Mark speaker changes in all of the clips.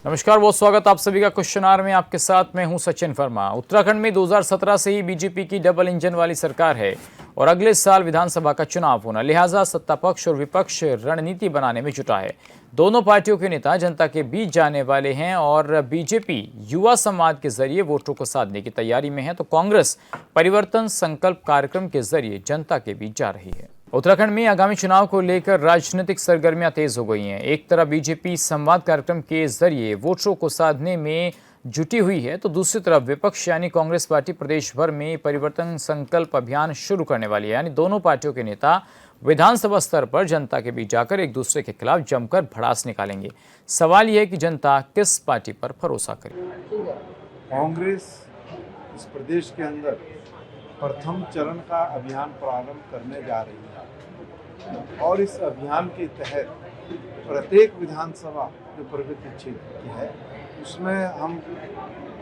Speaker 1: नमस्कार, बहुत स्वागत आप सभी का क्वेश्चन आवर में। आपके साथ मैं हूं सचिन वर्मा। उत्तराखंड में 2017 से ही बीजेपी की डबल इंजन वाली सरकार है और अगले साल विधानसभा का चुनाव होना, लिहाजा सत्ता पक्ष और विपक्ष रणनीति बनाने में जुटा है। दोनों पार्टियों के नेता जनता के बीच जाने वाले हैं और बीजेपी युवा संवाद के जरिए वोटरों को साधने की तैयारी में है, तो कांग्रेस परिवर्तन संकल्प कार्यक्रम के जरिए जनता के बीच जा रही है। उत्तराखंड में आगामी चुनाव को लेकर राजनीतिक सरगर्मियां तेज हो गई हैं। एक तरफ बीजेपी संवाद कार्यक्रम के जरिए वोटरों को साधने में जुटी हुई है, तो दूसरी तरफ विपक्ष यानी कांग्रेस पार्टी प्रदेश भर में परिवर्तन संकल्प अभियान शुरू करने वाली है। यानी दोनों पार्टियों के नेता विधानसभा स्तर पर जनता के बीच जाकर एक दूसरे के खिलाफ जमकर भड़ास निकालेंगे। सवाल यह है कि जनता किस पार्टी पर भरोसा करे।
Speaker 2: कांग्रेस इस प्रदेश के अंदर प्रथम चरण का अभियान प्रारंभ करने जा रही है और इस अभियान के तहत प्रत्येक विधानसभा जो प्रगति क्षेत्र की है उसमें हम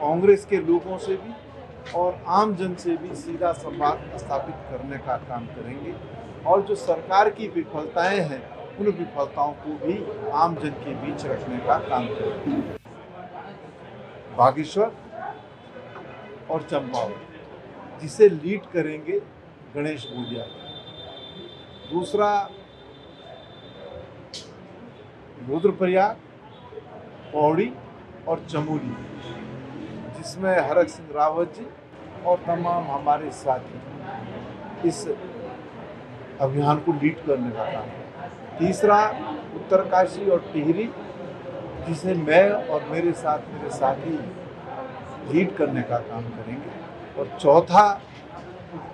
Speaker 2: कांग्रेस के लोगों से भी और आम जन से भी सीधा संवाद स्थापित करने का काम करेंगे और जो सरकार की विफलताएं हैं उन विफलताओं को भी आम जन के बीच रखने का काम करेंगे। बागेश्वर और चंपावत जिसे लीड करेंगे गणेश भूलिया, दूसरा रुद्रप्रयाग, पौड़ी और चमोली जिसमें हरक सिंह रावत जी और तमाम हमारे साथी इस अभियान को लीड करने का काम है। तीसरा उत्तरकाशी और टिहरी जिसे मैं और मेरे साथी लीड करने का काम करेंगे और चौथा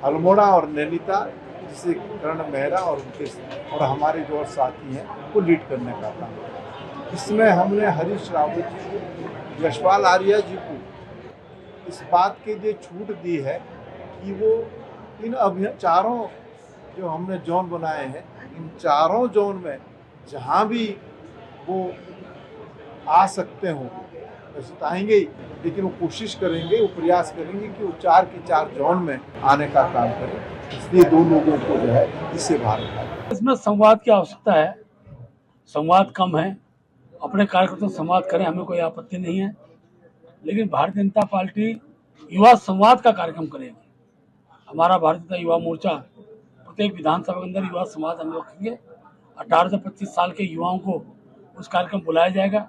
Speaker 2: अल्मोड़ा और नैनीताल जिसे करण मेहरा और उनके और हमारे जो और साथी हैं उनको लीड करने का काम है। इसमें हमने हरीश रावत जी को, यशपाल आर्या जी को इस बात के लिए छूट दी है कि वो इन अभियान चारों जो हमने जोन बनाए हैं इन चारों जोन में जहाँ भी वो आ सकते हों वैसे तो आएंगे ही, लेकिन वो कोशिश करेंगे, वो प्रयास करेंगे कि वो चार के चार जोन में आने का काम करें। इसलिए दो लोगों को जो है इससे बाहर निकालें।
Speaker 3: इसमें संवाद की आवश्यकता है। संवाद कम है, अपने कार्यकर्ताओं से संवाद करें, हमें कोई आपत्ति नहीं है, लेकिन भारतीय जनता पार्टी युवा संवाद का कार्यक्रम करेगी। हमारा भारतीय जनता युवा मोर्चा प्रत्येक विधानसभा के अंदर युवा संवाद हम रखेंगे। 18 से 25 साल के युवाओं को उस कार्यक्रम बुलाया जाएगा।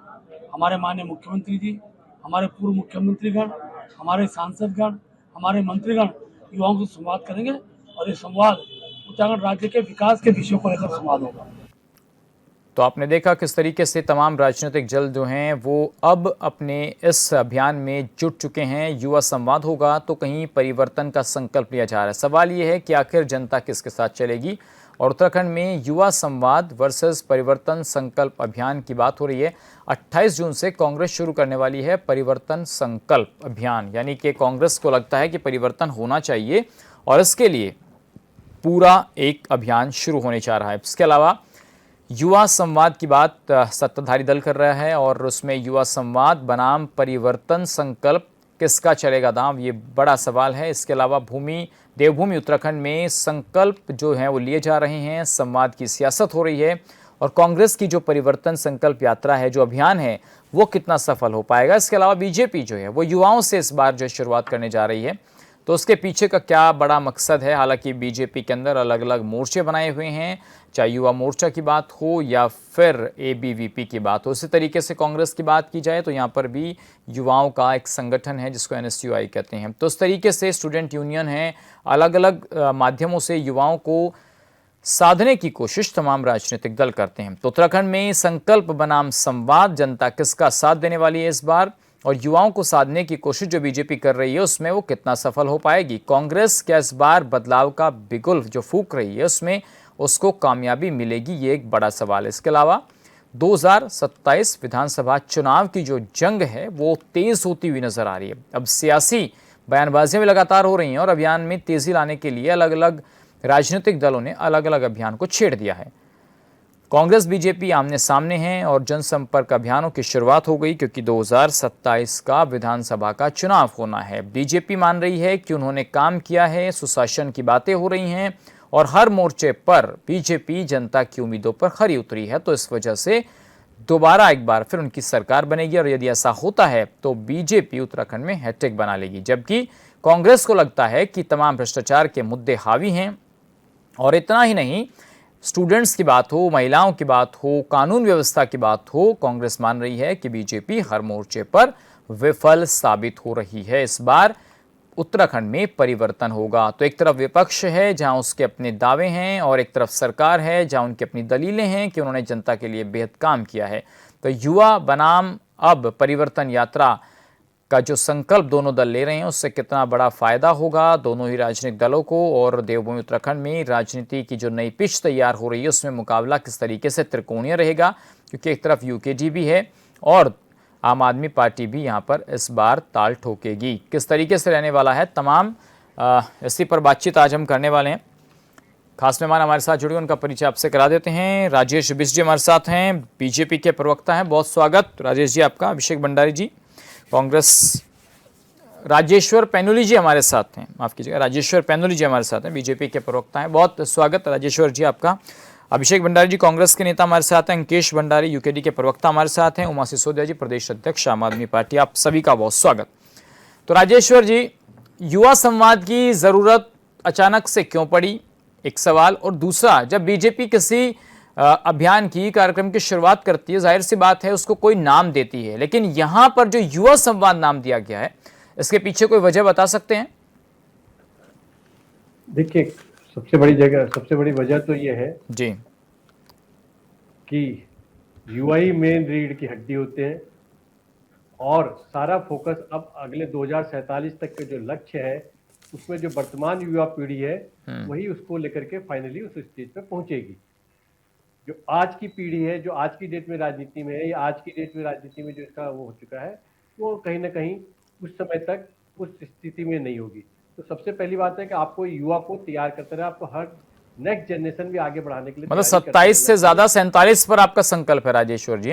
Speaker 3: हमारे माननीय मुख्यमंत्री जी, हमारे पूर्व मुख्यमंत्रीगण, हमारे सांसदगण, हमारे मंत्रीगण युवाओं से संवाद करेंगे और ये संवाद उत्तराखंड राज्य के विकास के विषयों को लेकर संवाद होगा।
Speaker 1: तो आपने देखा किस तरीके से तमाम राजनीतिक दल जो हैं वो अब अपने इस अभियान में जुट चुके हैं। युवा संवाद होगा तो कहीं परिवर्तन का संकल्प लिया जा रहा है। सवाल ये है कि आखिर जनता किसके साथ चलेगी, और उत्तराखंड में युवा संवाद वर्सेस परिवर्तन संकल्प अभियान की बात हो रही है। 28 जून से कांग्रेस शुरू करने वाली है परिवर्तन संकल्प अभियान, यानी कि कांग्रेस को लगता है कि परिवर्तन होना चाहिए और इसके लिए पूरा एक अभियान शुरू होने जा रहा है। इसके अलावा युवा संवाद की बात सत्ताधारी दल कर रहा है और उसमें युवा संवाद बनाम परिवर्तन संकल्प किसका चलेगा दांव, ये बड़ा सवाल है। इसके अलावा देवभूमि उत्तराखंड में संकल्प जो हैं वो लिए जा रहे हैं, संवाद की सियासत हो रही है और कांग्रेस की जो परिवर्तन संकल्प यात्रा है, जो अभियान है, वो कितना सफल हो पाएगा। इसके अलावा बीजेपी जो है वो युवाओं से इस बार जो शुरुआत करने जा रही है, तो उसके पीछे का क्या बड़ा मकसद है। हालांकि बीजेपी के अंदर अलग अलग मोर्चे बनाए हुए हैं, चाहे युवा मोर्चा की बात हो या फिर एबीवीपी की बात हो। उसी तरीके से कांग्रेस की बात की जाए तो यहाँ पर भी युवाओं का एक संगठन है जिसको एनएसयूआई कहते हैं। तो इस तरीके से स्टूडेंट यूनियन है, अलग अलग माध्यमों से युवाओं को साधने की कोशिश तमाम राजनीतिक दल करते हैं। तो उत्तराखंड में संकल्प बनाम संवाद, जनता किसका साथ देने वाली है इस बार, और युवाओं को साधने की कोशिश जो बीजेपी कर रही है उसमें वो कितना सफल हो पाएगी। कांग्रेस क्या इस बार बदलाव का बिगुल जो फूंक रही है उसमें उसको कामयाबी मिलेगी, ये एक बड़ा सवाल है। इसके अलावा 2027 विधानसभा चुनाव की जो जंग है वो तेज होती हुई नजर आ रही है। अब सियासी बयानबाजियां भी लगातार हो रही हैं और अभियान में तेजी लाने के लिए अलग अलग राजनीतिक दलों ने अलग अलग अभियान को छेड़ दिया है। कांग्रेस बीजेपी आमने सामने हैं और जनसंपर्क अभियानों की शुरुआत हो गई क्योंकि 2027 का विधानसभा का चुनाव होना है। बीजेपी मान रही है कि उन्होंने काम किया है, सुशासन की बातें हो रही हैं और हर मोर्चे पर बीजेपी जनता की उम्मीदों पर खरी उतरी है। तो इस वजह से दोबारा एक बार फिर उनकी सरकार बनेगी और यदि ऐसा होता है तो बीजेपी उत्तराखंड में हैट्रिक बना लेगी। जबकि कांग्रेस को लगता है कि तमाम भ्रष्टाचार के मुद्दे हावी हैं और इतना ही नहीं, स्टूडेंट्स की बात हो, महिलाओं की बात हो, कानून व्यवस्था की बात हो, कांग्रेस मान रही है कि बीजेपी हर मोर्चे पर विफल साबित हो रही है। इस बार उत्तराखंड में परिवर्तन होगा। तो एक तरफ विपक्ष है जहां उसके अपने दावे हैं और एक तरफ सरकार है जहां उनकी अपनी दलीलें हैं कि उन्होंने जनता के लिए बेहद काम किया है। तो युवा बनाम अब परिवर्तन यात्रा का जो संकल्प दोनों दल ले रहे हैं उससे कितना बड़ा फायदा होगा दोनों ही राजनीतिक दलों को, और देवभूमि उत्तराखंड में राजनीति की जो नई पिच तैयार हो रही है उसमें मुकाबला किस तरीके से त्रिकोणीय रहेगा, क्योंकि एक तरफ यूकेडी भी है और आम आदमी पार्टी भी यहां पर इस बार ताल ठोकेगी। किस तरीके से रहने वाला है तमाम इसी पर बातचीत आज हम करने वाले हैं। खास मेहमान हमारे साथ जुड़े, उनका परिचय आपसे करा देते हैं। राजेश बिष्ट जी हमारे साथ हैं, बीजेपी के प्रवक्ता हैं। बहुत स्वागत राजेश जी आपका। अभिषेक भंडारी जी कांग्रेस, राजेश्वर पैनुली जी हमारे साथ हैं, माफ कीजिएगा, राजेश्वर पैनुली जी हमारे साथ हैं, बीजेपी के प्रवक्ता हैं। बहुत स्वागत राजेश्वर जी आपका। अभिषेक भंडारी जी कांग्रेस के नेता हमारे साथ हैं, अंकेश भंडारी यूकेडी के प्रवक्ता हमारे साथ हैं, उमा सिसोदिया जी प्रदेश अध्यक्ष आम आदमी पार्टी। आप सभी का बहुत स्वागत। तो राजेश्वर जी, युवा संवाद की जरूरत अचानक से क्यों पड़ी, एक सवाल, और दूसरा, जब बीजेपी किसी अभियान की कार्यक्रम की शुरुआत करती है, जाहिर सी बात है उसको कोई नाम देती है, लेकिन यहां पर जो युवा संवाद नाम दिया गया है इसके पीछे कोई वजह बता सकते हैं?
Speaker 4: देखिए, सबसे बड़ी वजह तो ये है
Speaker 1: जी
Speaker 4: कि युवा ही मेन रीढ़ की हड्डी होते हैं और सारा फोकस अब अगले 2047 तक के जो लक्ष्य है उसमें जो वर्तमान युवा पीढ़ी है वही उसको लेकर के फाइनली उस स्टेज पे पहुंचेगी। जो आज की पीढ़ी है, जो आज की डेट में राजनीति में है, या आज की डेट में राजनीति में जो इसका वो हो चुका है, वो कहीं ना कहीं उस समय तक उस स्थिति में नहीं होगी। तो सबसे पहली बात है कि आपको युवा को तैयार करते रहे, आपको हर नेक्स्ट जनरेशन भी आगे बढ़ाने के लिए,
Speaker 1: मतलब 27 से ज्यादा 47 पर आपका संकल्प है राजेश्वर जी?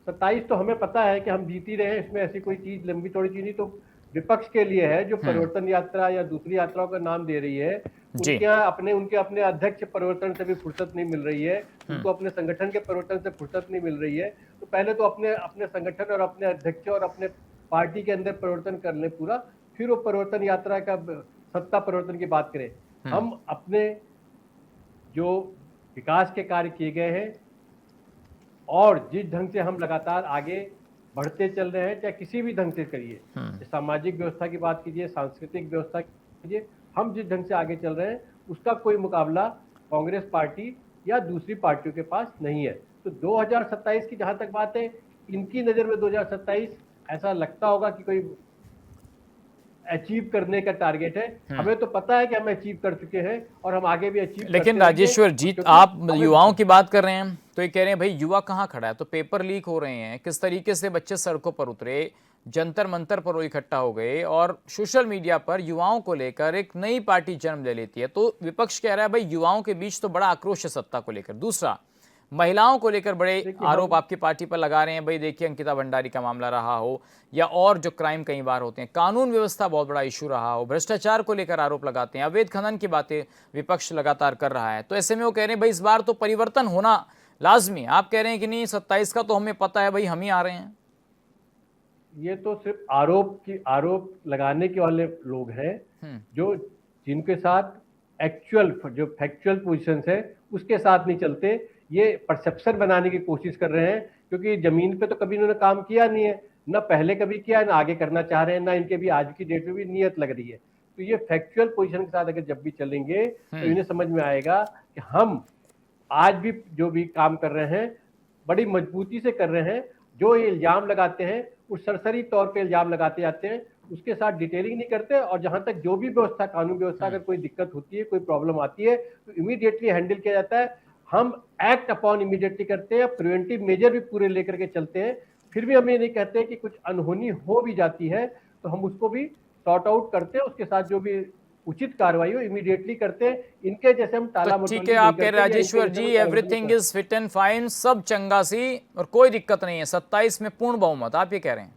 Speaker 4: 27 तो हमें पता है कि हम जीत ही रहे हैं, इसमें ऐसी कोई चीज लंबी थोड़ी चीज नहीं। तो विपक्ष के लिए है जो परिवर्तन यात्रा या दूसरी यात्राओं का नाम दे रही है, उनके अपने अध्यक्ष परिवर्तन से भी फुर्सत नहीं मिल रही है, उनको अपने संगठन के परिवर्तन से फुर्सत नहीं मिल रही है। तो पहले तो अपने संगठन और अपने अध्यक्ष और अपने पार्टी के अंदर परिवर्तन कर ले पूरा, फिर वो परिवर्तन यात्रा का सत्ता परिवर्तन की बात करें। हम अपने जो विकास के कार्य किए गए हैं और जिस ढंग से हम लगातार आगे बढ़ते चल रहे हैं, चाहे किसी भी ढंग से करिए, सामाजिक व्यवस्था की बात कीजिए, सांस्कृतिक व्यवस्था कीजिए, हम जिस ढंग से आगे चल रहे हैं उसका कोई मुकाबला कांग्रेस पार्टी या दूसरी पार्टियों के पास नहीं है। तो 2027 की जहां तक बात है, इनकी नजर में 2027 ऐसा लगता होगा कि कोई अचीव करने का टारगेट है। हमें तो पता है कि हम अचीव कर चुके हैं और हम आगे भी अचीव।
Speaker 1: लेकिन राजेश्वर जी, आप युवाओं की बात कर रहे हैं तो ये कह रहे हैं भाई युवा कहाँ खड़ा है, तो पेपर लीक हो रहे हैं, किस तरीके से बच्चे सड़कों पर उतरे, जंतर मंतर पर वो इकट्ठा हो गए और सोशल मीडिया पर युवाओं को लेकर एक नई पार्टी जन्म ले लेती है। तो विपक्ष कह रहा है भाई युवाओं के बीच तो बड़ा आक्रोश है सत्ता को लेकर। दूसरा, महिलाओं को लेकर बड़े आरोप आपकी पार्टी पर लगा रहे हैं, भाई देखिए अंकिता भंडारी का मामला रहा हो या और जो क्राइम कई बार होते हैं, कानून व्यवस्था बहुत बड़ा इशू रहा हो, भ्रष्टाचार को लेकर आरोप लगाते हैं, अवैध खनन की बातें विपक्ष लगातार कर रहा है। तो ऐसे में वो कह रहे हैं भाई इस बार तो परिवर्तन होना लाजमी। आप कह रहे हैं कि नहीं 27 का तो हमें पता है भाई, हम ही आ रहे हैं।
Speaker 4: ये तो सिर्फ आरोप लगाने के वाले लोग हैं जो जिनके साथ एक्चुअल जो फैक्चुअल पोजीशंस है उसके साथ नहीं चलते। ये परसेप्शन बनाने की कोशिश कर रहे हैं, क्योंकि जमीन पे तो कभी इन्होंने काम किया नहीं है, ना पहले कभी किया, ना आगे करना चाह रहे हैं, ना इनके भी आज की डेट में भी नियत लग रही है। तो ये फैक्चुअल पोजीशन के साथ अगर जब भी चलेंगे तो इन्हें समझ में आएगा कि हम आज भी जो भी काम कर रहे हैं बड़ी मजबूती से कर रहे हैं। जो ये इल्जाम लगाते हैं उस सरसरी तौर पे इल्जाम लगाते जाते हैं, उसके साथ डिटेलिंग नहीं करते, और जहां तक जो भी व्यवस्था, कानून व्यवस्था अगर कोई दिक्कत होती है, कोई प्रॉब्लम आती है तो इमीडिएटली हैंडल किया जाता है। हम एक्ट अपॉन इमीडिएटली करते हैं, प्रिवेंटिव मेजर भी पूरे लेकर के चलते हैं। फिर भी हम ये नहीं कहते कि कुछ अनहोनी हो भी जाती है तो हम उसको भी सॉर्ट आउट करते हैं, उसके साथ जो भी उचित कार्रवाई हो इमीडिएटली करते हैं। इनके जैसे हम टाला
Speaker 1: तो ठीक है, आप कह रहे Rajeshwar ji everything is fit and fine, सब चंगा सी और कोई दिक्कत नहीं है, 27 में पूर्ण बहुमत, आप ये कह रहे हैं?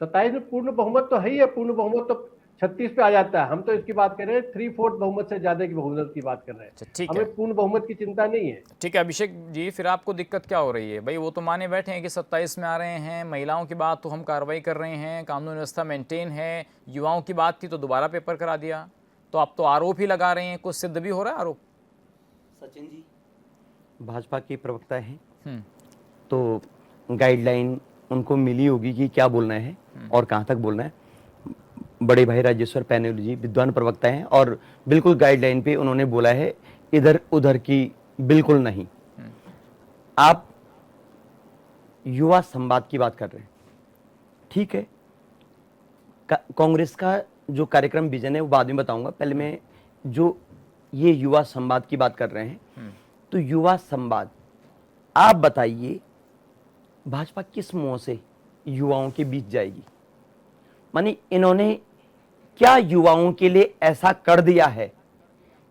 Speaker 4: 27 में पूर्ण बहुमत तो है ही है। पूर्ण बहुमत तो 36 पे आ जाता है। हम तो इसकी बात कर रहे हैं 3/4 बहुमत से ज्यादा की बहुमत की बात कर रहे
Speaker 1: अच्छा,
Speaker 4: हैं।
Speaker 1: ठीक है।
Speaker 4: हमें पूर्ण बहुमत की चिंता नहीं है।
Speaker 1: ठीक है अभिषेक जी, फिर आपको दिक्कत क्या हो रही है भाई? वो तो माने बैठे हैं कि 27 में आ रहे हैं, महिलाओं की बात तो हम कार्रवाई कर रहे हैं, कानून व्यवस्था मेंटेन है, युवाओं की बात थी तो दोबारा पेपर करा दिया, तो आप तो आरोप ही लगा रहे हैं, कुछ सिद्ध भी हो रहा है आरोप?
Speaker 5: सचिन जी भाजपा के प्रवक्ता हैं,
Speaker 1: हम्म,
Speaker 5: तो गाइडलाइन उनको मिली होगी कि क्या बोलना है और कहाँ तक बोलना है। बड़े भाई राजेश्वर पैनल जी विद्वान प्रवक्ता हैं और बिल्कुल गाइडलाइन पे उन्होंने बोला है, इधर उधर की बिल्कुल नहीं। आप युवा संवाद की बात कर रहे हैं, ठीक है। कांग्रेस का जो कार्यक्रम विजन है वो बाद में बताऊंगा, पहले मैं जो ये युवा संवाद की बात कर रहे हैं, तो युवा संवाद आप बताइए भाजपा किस मुंह से युवाओं के बीच जाएगी? माने इन्होंने क्या युवाओं के लिए ऐसा कर दिया है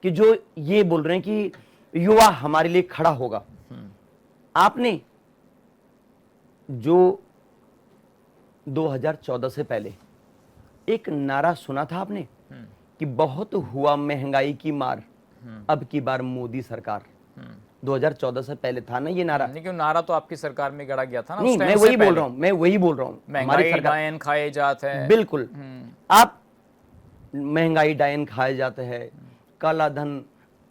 Speaker 5: कि जो ये बोल रहे हैं कि युवा हमारे लिए खड़ा होगा? आपने जो 2014 से पहले एक नारा सुना था आपने कि बहुत हुआ महंगाई की मार, अब की बार मोदी सरकार। 2014 से पहले था ना ये नारा?
Speaker 1: लेकिन नारा तो आपकी सरकार में गढ़ा गया था ना।
Speaker 5: नहीं,
Speaker 1: उस टाइम
Speaker 5: मैं
Speaker 1: से
Speaker 5: वही बोल
Speaker 1: पहले।
Speaker 5: रहा हूं, मैं वही बोल रहा हूं। हमारी
Speaker 1: महंगाई
Speaker 5: सरकार
Speaker 1: डायन खाए जाते हैं।
Speaker 5: बिल्कुल, आप महंगाई डायन खाए जाते हैं, काला धन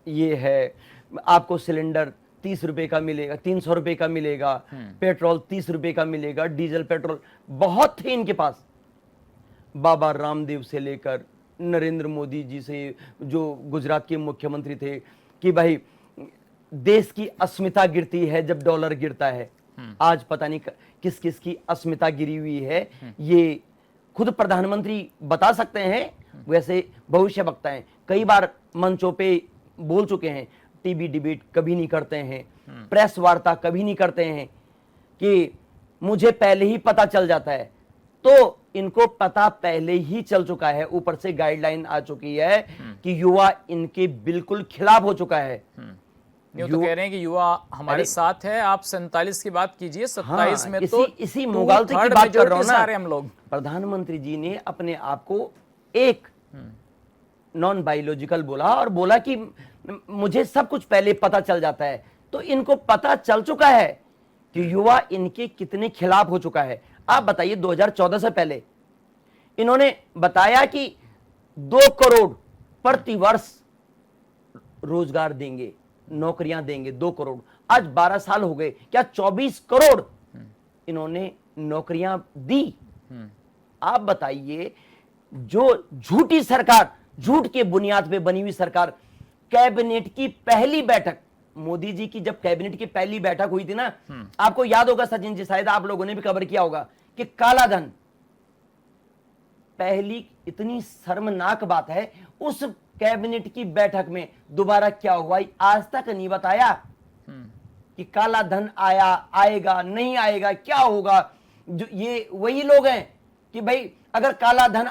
Speaker 5: ये है, आपको सिलेंडर 30 रुपए का मिलेगा, 300 रुपए का मिलेगा, पेट्रोल 30 रुपए का मिलेगा, डीजल पेट्रोल बहुत थे इनके पास। बाबा रामदेव से लेकर नरेंद्र मोदी जी से, जो गुजरात के मुख्यमंत्री थे, कि भाई देश की अस्मिता गिरती है जब डॉलर गिरता है। आज पता नहीं किस किस की अस्मिता गिरी हुई है, ये खुद प्रधानमंत्री बता सकते हैं। वैसे भविष्य वक्ता हैं, कई बार मंचों पे बोल चुके हैं, टीवी डिबेट कभी नहीं करते हैं, प्रेस वार्ता कभी नहीं करते हैं, कि मुझे पहले ही पता चल जाता है। तो इनको पता पहले ही चल चुका है, ऊपर से गाइडलाइन आ चुकी है कि युवा इनके बिल्कुल खिलाफ हो चुका है।
Speaker 1: ये तो कह रहे हैं कि युवा हमारे साथ है। आप 47 की बात कीजिए, 27 में तो
Speaker 5: इसी मुगालते की बात कर रहा हूं ना।
Speaker 1: हम लोग
Speaker 5: प्रधानमंत्री जी ने अपने आप को एक नॉन बायोलॉजिकल बोला और बोला कि मुझे सब कुछ पहले पता चल जाता है। तो इनको पता चल चुका है कि युवा इनके कितने खिलाफ हो चुका है। आप बताइए 2014 से पहले इन्होंने बताया कि 2 करोड़ प्रति वर्ष रोजगार देंगे, नौकरियां देंगे, 2 करोड़। आज 12 साल हो गए, क्या 24 करोड़ इन्होंने नौकरियां दी? आप बताइए, जो झूठी सरकार, झूठ के बुनियाद पे बनी हुई सरकार, कैबिनेट की पहली बैठक, मोदी जी की जब कैबिनेट की पहली बैठक हुई थी ना, आपको याद होगा सचिन जी, शायद आप लोगों ने भी कवर किया होगा, कि काला धन, पहली इतनी शर्मनाक बात है, उस कैबिनेट की बैठक में दोबारा क्या हुआ आज तक नहीं बताया कि काला धन आया, आएगा, नहीं आएगा, क्या होगा। जो ये वही लोग हैं कि भाई अगर काला धन,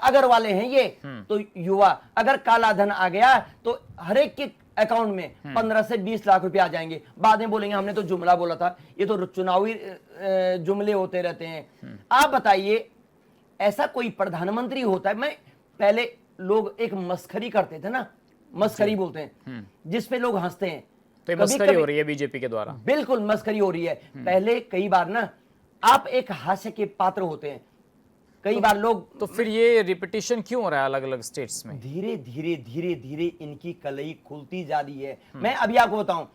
Speaker 5: अगर वाले हैं ये, तो युवा, अगर काला धन आ गया तो हर एक के अकाउंट में 15 से 20 लाख रुपए आ जाएंगे। बाद में बोलेंगे हमने तो जुमला बोला था। ये तो चुनावी जुमले होते रहते हैं। आप बताइए, ऐसा कोई प्रधानमंत्री होता है? मैं पहले लोग एक मस्खरी करते थे ना, मस्खरी बोलते हैं, जिसपे लोग हंसते हैं।
Speaker 1: तो मस्खरी हो रही है बीजेपी के द्वारा।
Speaker 5: बिल्कुल मस्खरी हो रही है। पहले कई बार ना आप एक हास्य के पात्र होते हैं, कई बार लोग।
Speaker 1: तो फिर ये रिपीटिशन क्यों हो रहा है अलग अलग स्टेट्स में?
Speaker 5: धीरे धीरे धीरे धीरे इनकी कलई खुलती जा रही है। मैं अभी आपको बताऊं,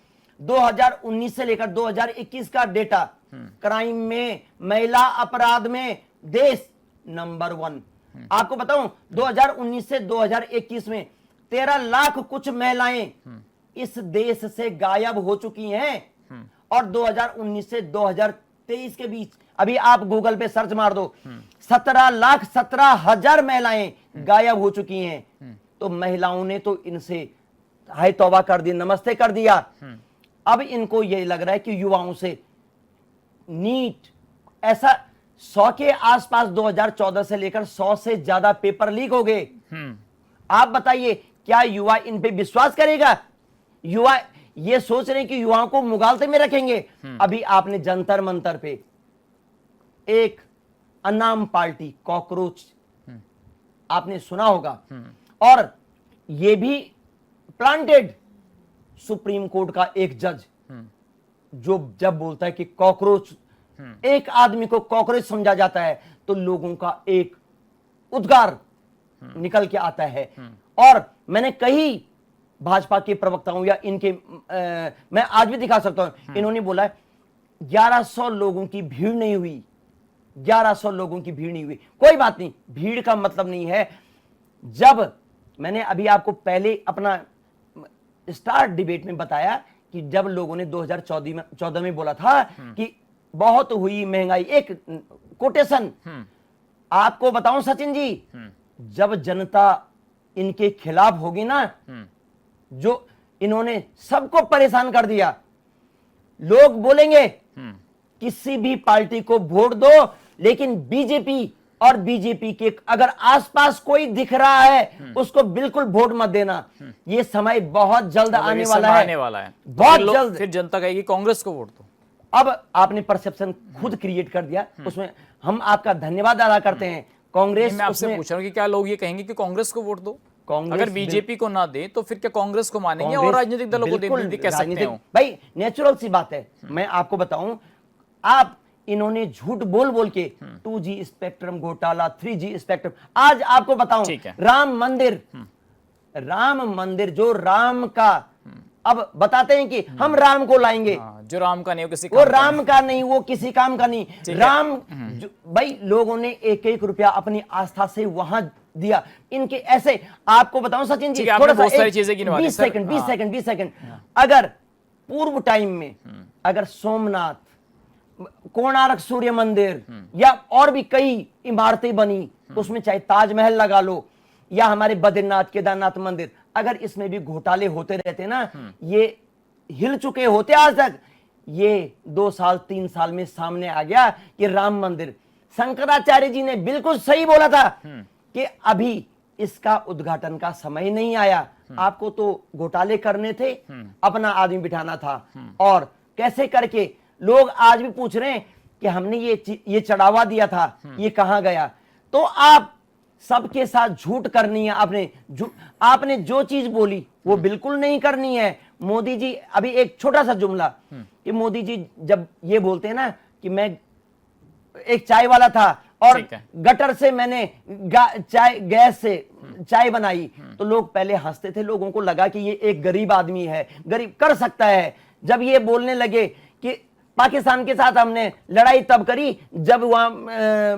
Speaker 5: 2019 से लेकर 2021 का डेटा, क्राइम में, महिला अपराध में देश नंबर 1। आपको बताऊं, 2019 से 2021 में 13 लाख कुछ महिलाएं इस देश से गायब हो चुकी हैं। और 2019 से 2023 के बीच, अभी आप गूगल पे सर्च मार दो, 17,17,000 महिलाएं गायब हो चुकी हैं। तो महिलाओं ने तो इनसे हाय तौबा कर दी, नमस्ते कर दिया। अब इनको यह लग रहा है कि युवाओं से नीट, ऐसा 100 के आसपास 2014 से लेकर 100 से ज्यादा पेपर लीक हो गए। आप बताइए, क्या युवा इन पे विश्वास करेगा? युवा ये सोच रहे हैं कि युवाओं को मुगालते में रखेंगे। अभी आपने जंतर मंतर पे एक अनाम पार्टी, कॉकरोच, आपने सुना होगा, और ये भी प्लांटेड सुप्रीम कोर्ट का एक जज जो जब बोलता है कि कॉकरोच, एक आदमी को कॉकरोच समझा जाता है तो लोगों का एक उद्गार निकल के आता है। और मैंने कई भाजपा के प्रवक्ताओं या इनके मैं आज भी दिखा सकता हूं, इन्होंने बोला है 1100 लोगों की भीड़ नहीं हुई, 1100 लोगों की भीड़ नहीं हुई। कोई बात नहीं, भीड़ का मतलब नहीं है। जब मैंने अभी आपको पहले अपना स्टार डिबेट में बताया कि जब लोगों ने 2014 में बोला था कि बहुत हुई महंगाई, एक कोटेशन आपको बताऊं सचिन जी, जब जनता इनके खिलाफ होगी ना, जो इन्होंने सबको परेशान कर दिया, लोग बोलेंगे किसी भी पार्टी को वोट दो, लेकिन बीजेपी और बीजेपी के अगर आसपास कोई दिख रहा है उसको बिल्कुल वोट मत देना। ये समय बहुत जल्द आने वाला है, बहुत जल्द।
Speaker 1: फिर जनता कहेगी कांग्रेस को वोट दो।
Speaker 5: अब आपने परसेप्शन खुद क्रिएट कर दिया, उसमें हम आपका धन्यवाद अदा करते हैं। कांग्रेस,
Speaker 1: मैं आपसे पूछ रहा हूं कि क्या लोग ये कहेंगे कि कांग्रेस को वोट दो?
Speaker 5: कांग्रेस
Speaker 1: अगर बीजेपी को ना दे तो फिर क्या कांग्रेस को मानेंगे और राजनीतिक दलों को दे कह सकते हो?
Speaker 5: भाई नेचुरल सी बात है। मैं आपको बताऊं, आप इन्होंने झूठ बोल बोल के 2G स्पेक्ट्रम घोटाला, 3G स्पेक्ट्रम, आज आपको बताऊं राम मंदिर जो राम का, अब बताते हैं कि हम राम को लाएंगे,
Speaker 1: जो राम का नहीं, वो किसी
Speaker 5: वो राम का नहीं, वो किसी काम का नहीं। राम भाई लोगों ने एक एक रुपया अपनी आस्था से वहां दिया। इनके ऐसे आपको बताऊं सचिन जी, थोड़ा सा 20 सेकंड, अगर पूर्व टाइम में अगर सोमनाथ, कोणार्क सूर्य मंदिर या और भी कई इमारतें बनी, उसमें चाहे ताजमहल लगा लो या हमारे बद्रीनाथ केदारनाथ मंदिर, अगर इसमें भी घोटाले होते रहते ना, ये हिल चुके होते आज तक। ये 2 साल 3 साल में सामने आ गया कि राम मंदिर, शंकराचार्य जी ने बिल्कुल सही बोला था कि अभी इसका उद्घाटन का समय नहीं आया। आपको तो घोटाले करने थे, अपना आदमी बिठाना था। और कैसे करके लोग आज भी पूछ रहे हैं कि हमने ये चढ़ावा दिया था, ये कहां गया? तो आप सबके साथ झूठ करनी है। आपने जो चीज बोली वो बिल्कुल नहीं करनी है। मोदी जी, अभी एक छोटा सा जुमला कि मोदी जी जब ये बोलते हैं ना कि मैं एक चाय वाला था और गटर से मैंने गैस से चाय बनाई, तो लोग पहले हंसते थे, लोगों को लगा कि ये एक गरीब आदमी है, गरीब कर सकता है। जब ये बोलने लगे कि पाकिस्तान के साथ हमने लड़ाई तब करी जब वहां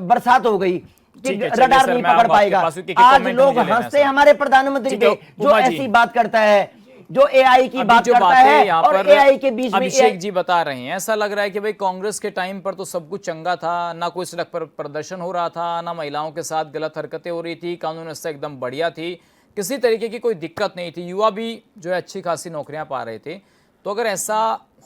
Speaker 5: बरसात हो गई, रडार नहीं पकड़ पाएगा। आज लोग हंसते हमारे प्रधानमंत्री पे जो ऐसी बात करता है, जो एआई की बात करता है, और एआई के बीच में
Speaker 1: अभिषेक जी बता रहे हैं, ऐसा लग रहा है कि भाई कांग्रेस के टाइम पर तो सब कुछ चंगा था, ना कोई सड़क पर प्रदर्शन हो रहा था, ना महिलाओं के साथ गलत हरकतें हो रही थी, कानून व्यवस्था एकदम बढ़िया थी, किसी तरीके की कोई दिक्कत नहीं थी, युवा भी जो है अच्छी खासी नौकरियां पा रहे थे। तो अगर ऐसा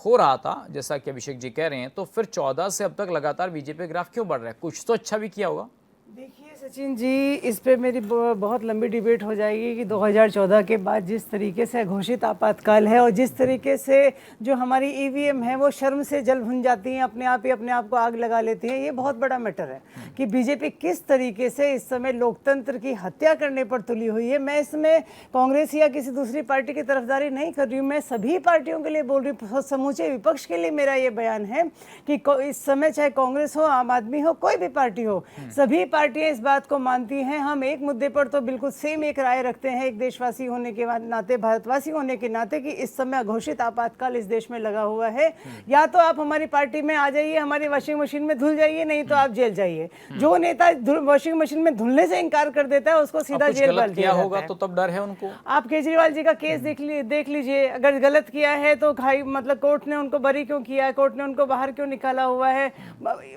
Speaker 1: हो रहा था जैसा कि अभिषेक जी कह रहे हैं, तो फिर 14 से अब तक लगातार बीजेपी ग्राफ क्यों बढ़ रहा है? कुछ तो अच्छा भी किया होगा।
Speaker 6: देखिए सचिन जी, इस पे मेरी बहुत लंबी डिबेट हो जाएगी कि 2014 के बाद जिस तरीके से घोषित आपातकाल है और जिस तरीके से जो हमारी ईवीएम है वो शर्म से जल भुन जाती हैं, अपने आप को आग लगा लेती हैं। ये बहुत बड़ा मैटर है कि बीजेपी किस तरीके से इस समय लोकतंत्र की हत्या करने पर तुली हुई है। मैं इसमें कांग्रेस या किसी दूसरी पार्टी की तरफदारी नहीं कर रही हूँ, मैं सभी पार्टियों के लिए बोल रही हूँ, समूचे विपक्ष के लिए मेरा ये बयान है कि इस समय चाहे कांग्रेस हो, आम आदमी हो, कोई भी पार्टी हो, सभी पार्टियां इस बात को मानती हैं। हम एक मुद्दे पर तो बिल्कुल सेम एक राय रखते हैं, एक देशवासी होने के नाते, भारतवासी होने के नाते, कि इस समय घोषित आपातकाल इस देश में लगा हुआ है। या तो आप हमारी पार्टी में आ जाइए, हमारी वॉशिंग मशीन में धुल जाइए, नहीं तो आप जेल जाइए। जो नेता वॉशिंग मशीन में धुलने से इनकार कर देता है उसको सीधा जेल डाल दिया होगा,
Speaker 1: तो तब डर है उनको।
Speaker 6: आप केजरीवाल जी का केस देख लीजिए, अगर गलत किया है तो मतलब कोर्ट ने उनको बरी क्यों किया, कोर्ट ने उनको बाहर क्यों निकाला हुआ है?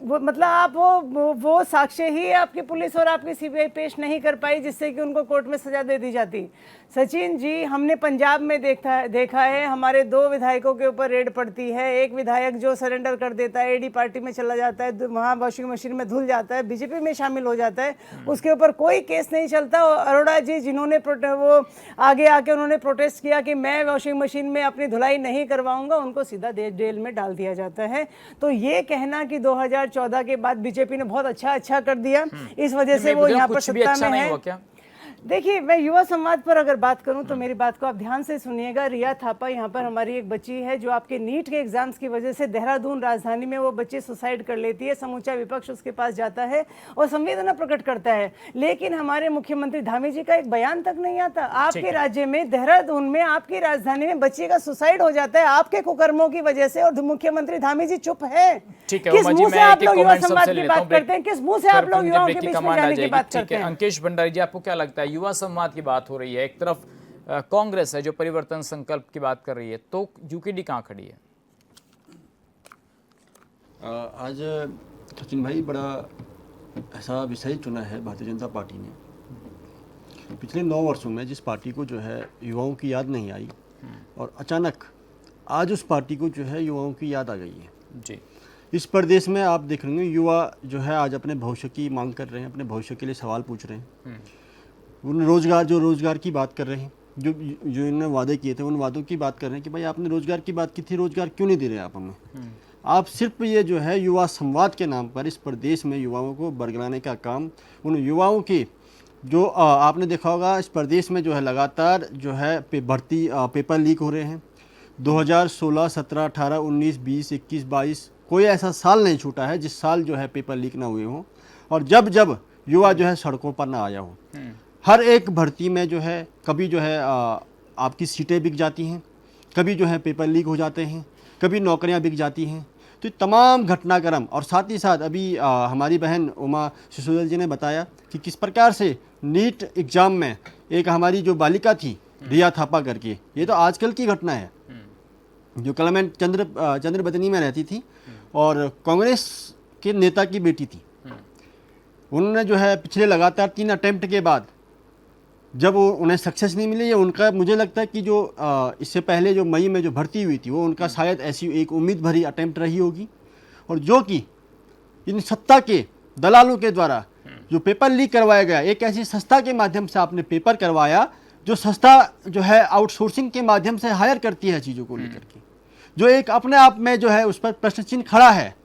Speaker 6: मतलब आप वो साक्ष्य ही आपकी पुलिस और आपकी सीबीआई पेश नहीं कर पाई जिससे कि उनको कोर्ट में सजा दे दी जाती। सचिन जी, हमने पंजाब में देखा है, हमारे 2 विधायकों के ऊपर रेड पड़ती है। एक विधायक जो सरेंडर कर देता है, एडी पार्टी में चला जाता है, वहाँ वॉशिंग मशीन में धुल जाता है, बीजेपी में शामिल हो जाता है, उसके ऊपर कोई केस नहीं चलता। अरोड़ा जी जिन्होंने वो आगे आके उन्होंने प्रोटेस्ट किया कि मैं वॉशिंग मशीन में अपनी धुलाई नहीं करवाऊंगा, उनको सीधा जेल में डाल दिया जाता है। तो ये कहना कि 2014 के बाद बीजेपी ने बहुत अच्छा कर दिया, इस वजह से वो यहाँ पर सत्ता में है, देखिए, मैं युवा संवाद पर अगर बात करूं तो मेरी बात को आप ध्यान से सुनिएगा। रिया थापा यहाँ पर हमारी एक बच्ची है जो आपके नीट के एग्जाम्स की वजह से देहरादून राजधानी में वो बच्ची सुसाइड कर लेती है। समूचा विपक्ष उसके पास जाता है और संवेदना प्रकट करता है, लेकिन हमारे मुख्यमंत्री धामी जी का एक बयान तक नहीं आता। आपके राज्य में, देहरादून में, आपकी राजधानी में बच्ची का सुसाइड हो जाता है आपके कुकर्मों की वजह से, और मुख्यमंत्री धामी जी चुप है। किस मुंह से आप लोग युवा संवाद की बात करते हैं? किस मुंह से आप लोग युवाओं के बीच में जाने की बात करते हैं?
Speaker 1: अंकेश भंडारी जी, आपको क्या लगता है, युवा संवाद की बात हो रही है, एक तरफ कांग्रेस है जो परिवर्तन संकल्प की बात कर रही है, तो यूकेडी कहां खड़ी है?
Speaker 7: आज सचिन भाई बड़ा ऐसा विषय चुना है भारतीय जनता पार्टी ने। पिछले 9 वर्षों में जिस पार्टी को जो है युवाओं की याद नहीं आई, और अचानक आज उस पार्टी को जो है युवाओं की याद आ गई है
Speaker 1: जी।
Speaker 7: इस प्रदेश में आप देख रहे हैं युवा जो है आज अपने भविष्य की मांग कर रहे हैं, अपने भविष्य के लिए सवाल पूछ रहे हैं। उन रोजगार की बात कर रहे हैं, जो इन्होंने वादे किए थे उन वादों की बात कर रहे हैं कि भाई आपने रोजगार की बात की थी, रोजगार क्यों नहीं दे रहे आप हमें? आप सिर्फ ये जो है युवा संवाद के नाम पर इस प्रदेश में युवाओं को बरगलाने का काम, उन युवाओं की जो आपने देखा होगा इस प्रदेश में जो है लगातार जो है भर्ती पेपर लीक हो रहे हैं। 2016, 17, 18, 19, 20, 21, 22 कोई ऐसा साल नहीं छूटा है जिस साल जो है पेपर लीक ना हुए हों और जब जब युवा जो है सड़कों पर ना आया हो। हर एक भर्ती में जो है कभी जो है आपकी सीटें बिक जाती हैं, कभी जो है पेपर लीक हो जाते हैं, कभी नौकरियां बिक जाती हैं। तो तमाम घटनाक्रम, और साथ ही साथ अभी हमारी बहन उमा सिसोदिया जी ने बताया कि किस प्रकार से नीट एग्ज़ाम में एक हमारी जो बालिका थी रिया थापा करके, ये तो आजकल की घटना है, जो कलमेंट चंद्रबदनी में रहती थी और कांग्रेस के नेता की बेटी थी। उन्होंने जो है पिछले लगातार 3 अटेम्प्ट के बाद जब उन्हें सक्सेस नहीं मिली, या उनका मुझे लगता है कि जो इससे पहले जो मई में जो भर्ती हुई थी वो उनका शायद ऐसी एक उम्मीद भरी अटेम्प्ट रही होगी, और जो कि इन सत्ता के दलालों के द्वारा जो पेपर लीक करवाया गया, एक ऐसी संस्था के माध्यम से आपने पेपर करवाया जो संस्था जो है आउटसोर्सिंग के माध्यम से हायर करती है चीज़ों को लेकर के, जो एक अपने आप में जो है उस पर प्रश्न चिन्ह खड़ा है।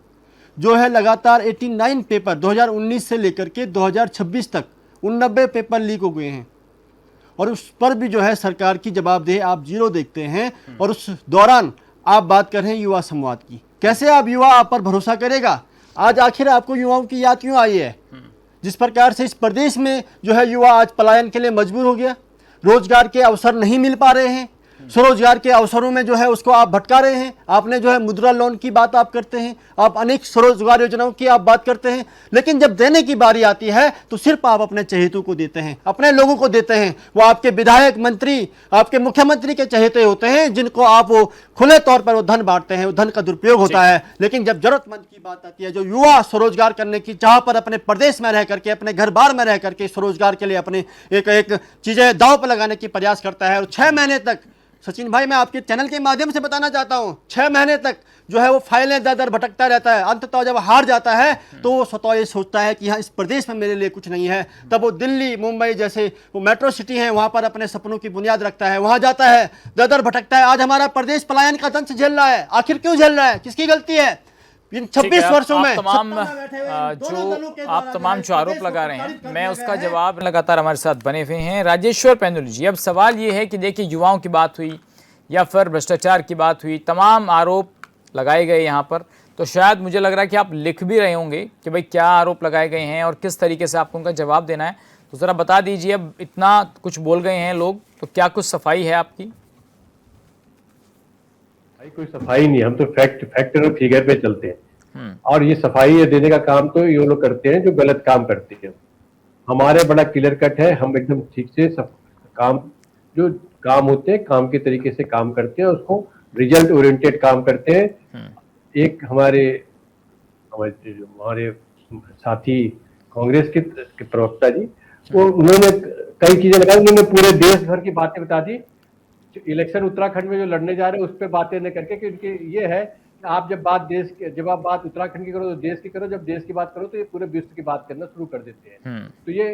Speaker 7: जो है लगातार 89 पेपर 2019 से लेकर के 2026 तक 89 पेपर लीक हो गए हैं, और उस पर भी जो है सरकार की जवाबदेही आप जीरो देखते हैं। और उस दौरान आप बात कर रहे हैं युवा संवाद की, कैसे आप युवा आप पर भरोसा करेगा? आज आखिर आपको युवाओं की याद क्यों आई है? जिस प्रकार से इस प्रदेश में जो है युवा आज पलायन के लिए मजबूर हो गया, रोजगार के अवसर नहीं मिल पा रहे हैं, स्वरोजगार के अवसरों में जो है उसको आप भटका रहे हैं। आपने जो है मुद्रा लोन की बात आप करते हैं, आप अनेक स्वरोजगार योजनाओं की आप बात करते हैं, लेकिन जब देने की बारी आती है तो सिर्फ आप अपने चहेतों को देते हैं, अपने लोगों को देते हैं। वो आपके विधायक, मंत्री, आपके मुख्यमंत्री के चहेते होते हैं, जिनको आप वो खुले तौर पर वो धन बांटते हैं, वो धन का दुरुपयोग होता है। लेकिन जब जरूरतमंद की बात आती है, जो युवा स्वरोजगार करने की चाह पर अपने प्रदेश में रह करके, अपने घर बार में रह करके स्वरोजगार के लिए अपने एक चीजें दांव पर लगाने की प्रयास करता है, और 6 महीने तक, सचिन भाई मैं आपके चैनल के माध्यम से बताना चाहता हूं, 6 महीने तक जो है वो फाइलें दर दर भटकता रहता है। अंततः जब हार जाता है तो वो स्वतः ये सोचता है कि यहाँ इस प्रदेश में मेरे लिए कुछ नहीं है, तब वो दिल्ली, मुंबई जैसे वो मेट्रो सिटी है वहां पर अपने सपनों की बुनियाद रखता है, वहां जाता है, दर दर भटकता है। आज हमारा प्रदेश पलायन का दंश झेल रहा है, आखिर क्यों झेल रहा है? किसकी गलती है? इन 26 वर्षों में
Speaker 1: आप तमाम जो आरोप लगा रहे हैं, मैं उसका जवाब लगातार हमारे साथ बने हुए हैं राजेश्वर पेंदुली जी। अब सवाल ये है कि देखिए युवाओं की बात हुई या फिर भ्रष्टाचार की बात हुई, तमाम आरोप लगाए गए यहाँ पर, तो शायद मुझे लग रहा है कि आप लिख भी रहे होंगे कि भाई क्या आरोप लगाए गए हैं और किस तरीके से आपको उनका जवाब देना है। तो ज़रा बता दीजिए, अब इतना कुछ बोल गए हैं लोग, तो क्या कुछ सफाई है आपकी?
Speaker 4: भाई कोई सफाई नहीं, हम तो फैक्ट और फिगर पे चलते हैं, और ये सफाई देने का काम तो ये लोग करते हैं जो गलत काम करते हैं। हमारे बड़ा क्लियर कट है, हम एकदम ठीक से सब काम जो काम होते हैं काम के तरीके से काम करते हैं, उसको रिजल्ट ओरिएंटेड काम करते हैं। एक हमारे साथी कांग्रेस के प्रवक्ता जी, वो उन्होंने कई चीजें लगाई, उन्होंने पूरे देश भर की बातें बता दी। इलेक्शन उत्तराखंड में जो लड़ने जा रहे हैं उस पर बातें न करके, क्योंकि ये है आप जब आप बात उत्तराखंड की करो तो देश की करो, जब देश की बात करो तो ये पूरे विश्व की बात करना शुरू कर देते हैं। तो ये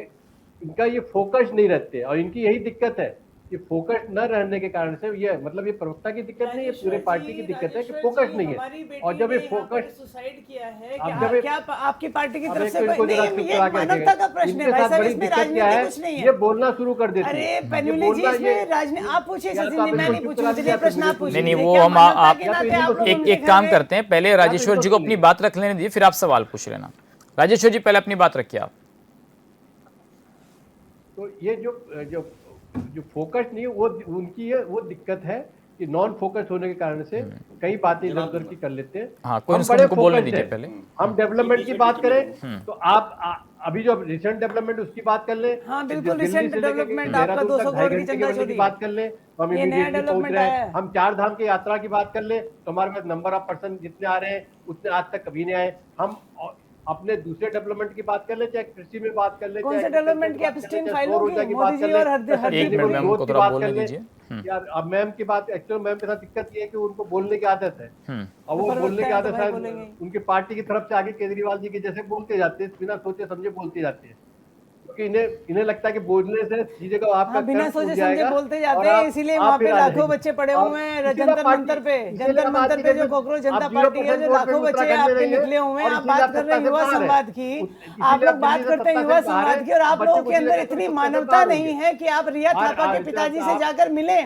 Speaker 4: इनका ये फोकस नहीं रहते, और इनकी यही दिक्कत है, कि फोकस न रहने के कारण से ये मतलब ये प्रवक्ता की दिक्कत नहीं, ये पूरे पार्टी की दिक्कत है कि फोकस नहीं है। और जब ये फोकस
Speaker 6: सुसाइड किया है,
Speaker 4: अब जब
Speaker 6: क्या आपकी पार्टी की
Speaker 4: अब
Speaker 6: तरफ
Speaker 4: एक
Speaker 6: से
Speaker 4: तो इनको
Speaker 6: नहीं,
Speaker 4: जरा
Speaker 6: ये
Speaker 4: चुप करा के
Speaker 6: मानवता का
Speaker 4: रखेगा।
Speaker 6: प्रश्न है
Speaker 4: इनके
Speaker 6: भाई
Speaker 4: साथ
Speaker 6: साहब,
Speaker 4: बड़ी
Speaker 6: इसमें
Speaker 4: दिक्कत क्या
Speaker 6: राजनीति
Speaker 4: है,
Speaker 6: कुछ नहीं
Speaker 4: ये
Speaker 6: है।
Speaker 4: बोलना शुरू कर देते
Speaker 6: अरे
Speaker 4: हैं।
Speaker 6: पेनुली जी, इसमें राजनीति आप पूछिए सचिन जी, मैं नहीं पूछूंगी, चलिए प्रश्न आप पूछिए।
Speaker 1: नहीं वो
Speaker 6: क्या
Speaker 1: हम
Speaker 6: मानवता
Speaker 1: आप
Speaker 6: के नाते आप लोग
Speaker 1: एक
Speaker 6: उनके
Speaker 1: एक
Speaker 6: घर
Speaker 1: काम
Speaker 6: में-
Speaker 1: करते हैं, पहले राजेश्वर जी को अपनी बात रख लेने दीजिए, फिर आप सवाल पूछ लेना। राजेश्वर जी पहले अपनी बात रखिए आप।
Speaker 4: तो ये जो जो जो फोकस नहीं है वो उनकी है, वो दिक्कत है कि नॉन फोकस होने के कारण से कई बातें इधर उधर की कर लेते हैं।
Speaker 1: हाँ, कोई
Speaker 4: हम
Speaker 1: उसको
Speaker 4: बड़े
Speaker 1: उनको बोलने
Speaker 4: focused
Speaker 1: दीजिए
Speaker 4: हैं।
Speaker 1: पहले।
Speaker 4: हम डेवलपमेंट की बात करें तो आप अभी जो रिसेंट डेवलपमेंट उसकी बात कर लें।
Speaker 6: हाँ, बिल्कुल,
Speaker 4: दिल्ली
Speaker 6: recent
Speaker 4: से लेकर
Speaker 6: development
Speaker 4: देहरादून
Speaker 6: आपका
Speaker 4: तक
Speaker 6: 200
Speaker 4: ढाई
Speaker 6: करोड़ की
Speaker 4: घंटे के
Speaker 6: चंदा
Speaker 4: बनने की
Speaker 6: चोरी।
Speaker 4: बात कर लें तो हम
Speaker 6: ये नया
Speaker 4: इमीडिएटली पहुंच
Speaker 6: development
Speaker 4: रहे
Speaker 6: आया
Speaker 4: हैं।
Speaker 6: है।
Speaker 4: हम 4 धाम की यात्रा की बात कर लें तो हमारे पास नंबर ऑफ पर्सन जितने आ रहे हैं उतने आज तक कभी नहीं आए। हम अपने दूसरे डेवलपमेंट की बात कर ले, चाहे कृषि में बात कर ले,
Speaker 6: कौन से
Speaker 4: चाहे
Speaker 6: डेवलपमेंट की एप्स्टीन फाइल होगी? मोदी जी और हरदीप
Speaker 1: एक मिनट में
Speaker 6: मोदी।
Speaker 1: उनको थोड़ा बोलने दीजिए।
Speaker 4: यार अब मैम की बात, एक्चुअल मैम के साथ दिक्कत ये है कि उनको बोलने की आदत है और वो
Speaker 6: प्रवक्ता
Speaker 4: बोलने की
Speaker 6: है तो
Speaker 4: आदत
Speaker 6: भाई
Speaker 4: शायद
Speaker 6: बोलेंगे।
Speaker 4: उनकी पार्टी की तरफ से आगे केजरीवाल जी के जैसे बोलते जाते हैं, बिना सोचे समझे बोलते जाते हैं, क्योंकि इन्हें लगता है कि बोलने से चीजें का आपका
Speaker 6: हाँ, बिना
Speaker 4: कर्ज
Speaker 6: सोचे
Speaker 4: टूट
Speaker 6: समझे
Speaker 4: जाएगा
Speaker 6: बोलते
Speaker 4: और
Speaker 6: जाते हैं,
Speaker 4: आप-
Speaker 6: इसीलिए
Speaker 4: आप
Speaker 6: वहाँ पे
Speaker 4: फिर आ
Speaker 6: लाखों
Speaker 4: जाएंगे।
Speaker 6: बच्चे पड़े
Speaker 4: और
Speaker 6: हुए हैं
Speaker 4: इसीलिए
Speaker 6: जंतर
Speaker 4: पार्टी-
Speaker 6: मंतर पे।
Speaker 4: इसीलिए
Speaker 6: जंतर
Speaker 4: आप
Speaker 6: मंतर
Speaker 4: आज
Speaker 6: पे
Speaker 4: की
Speaker 6: जो
Speaker 4: डेट में
Speaker 6: कॉकरोच जनता
Speaker 4: आप
Speaker 6: पार्टी है,
Speaker 4: 0%
Speaker 6: जो
Speaker 4: वोट पे
Speaker 6: लाखों बच्चे
Speaker 4: उत्तराखंड में
Speaker 6: आपके
Speaker 4: रही है
Speaker 6: निकले हुए हैं।
Speaker 4: और
Speaker 6: आप
Speaker 4: इसीलिए
Speaker 6: बात
Speaker 4: आप
Speaker 6: कर रहे हैं
Speaker 4: सत्ता से
Speaker 6: युवा
Speaker 4: बाहर हैं।
Speaker 6: संवाद की,
Speaker 4: इसीलिए
Speaker 6: आप लोग
Speaker 4: आप
Speaker 6: बात
Speaker 4: दिल्ली से
Speaker 6: करते हैं
Speaker 4: सत्ता
Speaker 6: युवा
Speaker 4: से बाहर
Speaker 6: संवाद
Speaker 4: हैं,
Speaker 6: की, और आप
Speaker 4: बच्चे
Speaker 6: लोगों के
Speaker 4: कुछ
Speaker 6: अंदर
Speaker 4: लेकर
Speaker 6: इतनी
Speaker 4: सत्ता से
Speaker 6: मानवता
Speaker 4: बाहर
Speaker 6: नहीं
Speaker 4: होंगे।
Speaker 6: है कि आप रिया थापा के पिताजी से जाकर मिले।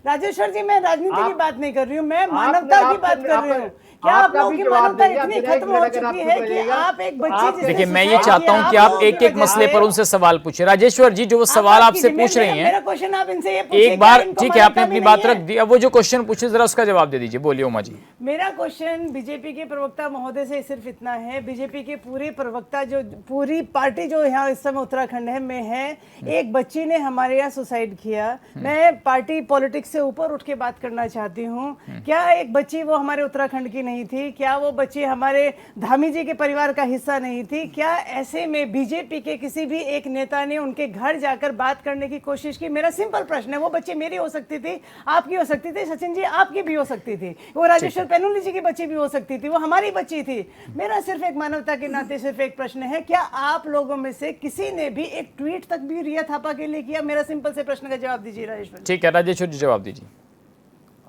Speaker 6: राजेश्वर जी, मैं राजनीति की बात नहीं कर रही हूँ, मैं मानवता की बात कर रही हूँ। क्या आप लोगों की मानवता इतनी खत्म हो चुकी है कि आप एक बच्ची जिसने
Speaker 1: देखिए, मैं ये
Speaker 6: सुसाइड
Speaker 1: चाहता
Speaker 6: किया,
Speaker 1: हूं कि आप
Speaker 6: लोगों की
Speaker 1: एक एक
Speaker 6: वजह
Speaker 1: मसले
Speaker 6: से-
Speaker 1: पर उनसे सवाल पूछिए। राजेश्वर जी, जो वो सवाल
Speaker 6: आप
Speaker 1: आपसे
Speaker 6: कीजिए,
Speaker 1: पूछ रही
Speaker 6: मेरा
Speaker 1: हैं,
Speaker 6: क्वेश्चन आप इनसे ये पूछिए,
Speaker 1: एक बार
Speaker 6: क्या इनको
Speaker 1: ठीक है, आपने
Speaker 6: मानवता
Speaker 1: अपनी
Speaker 6: भी
Speaker 1: बात
Speaker 6: नहीं
Speaker 1: रख
Speaker 6: है?
Speaker 1: दी, अब वो जो क्वेश्चन पूछे जरा उसका जवाब दे दीजिए। बोलिए उमा जी।
Speaker 6: मेरा क्वेश्चन बीजेपी के प्रवक्ता महोदय से सिर्फ इतना है, बीजेपी के पूरे प्रवक्ता जो पूरी पार्टी जो यहाँ इस समय उत्तराखंड में है, एक बच्ची ने हमारे यहाँ सुसाइड किया। मैं पार्टी पॉलिटिक्स से ऊपर उठ के बात करना चाहती हूँ। क्या एक बच्ची वो हमारे उत्तराखंड की नहीं थी? क्या वो बच्ची हमारे धामी जी के परिवार का हिस्सा नहीं थी? क्या ऐसे में बीजेपी के किसी भी एक नेता ने उनके घर जाकर बात करने की कोशिश की? मेरा सिंपल प्रश्न है, वो बच्ची मेरी हो सकती थी, आपकी हो सकती थी, सचिन जी आपकी भी हो सकती थी, वो राजेश्वर पेनुली जी की बच्ची भी हो सकती थी, वो हमारी बच्ची थी। मेरा सिर्फ एक मानवता के नाते सिर्फ एक प्रश्न है, क्या आप लोगों में से किसी ने भी एक ट्वीट तक भी रिया थापा के लिए किया? मेरा सिंपल से प्रश्न का जवाब दीजिए राजेश्वर जी।
Speaker 1: ठीक है, राजेश्वर जी जवाब दीजिए।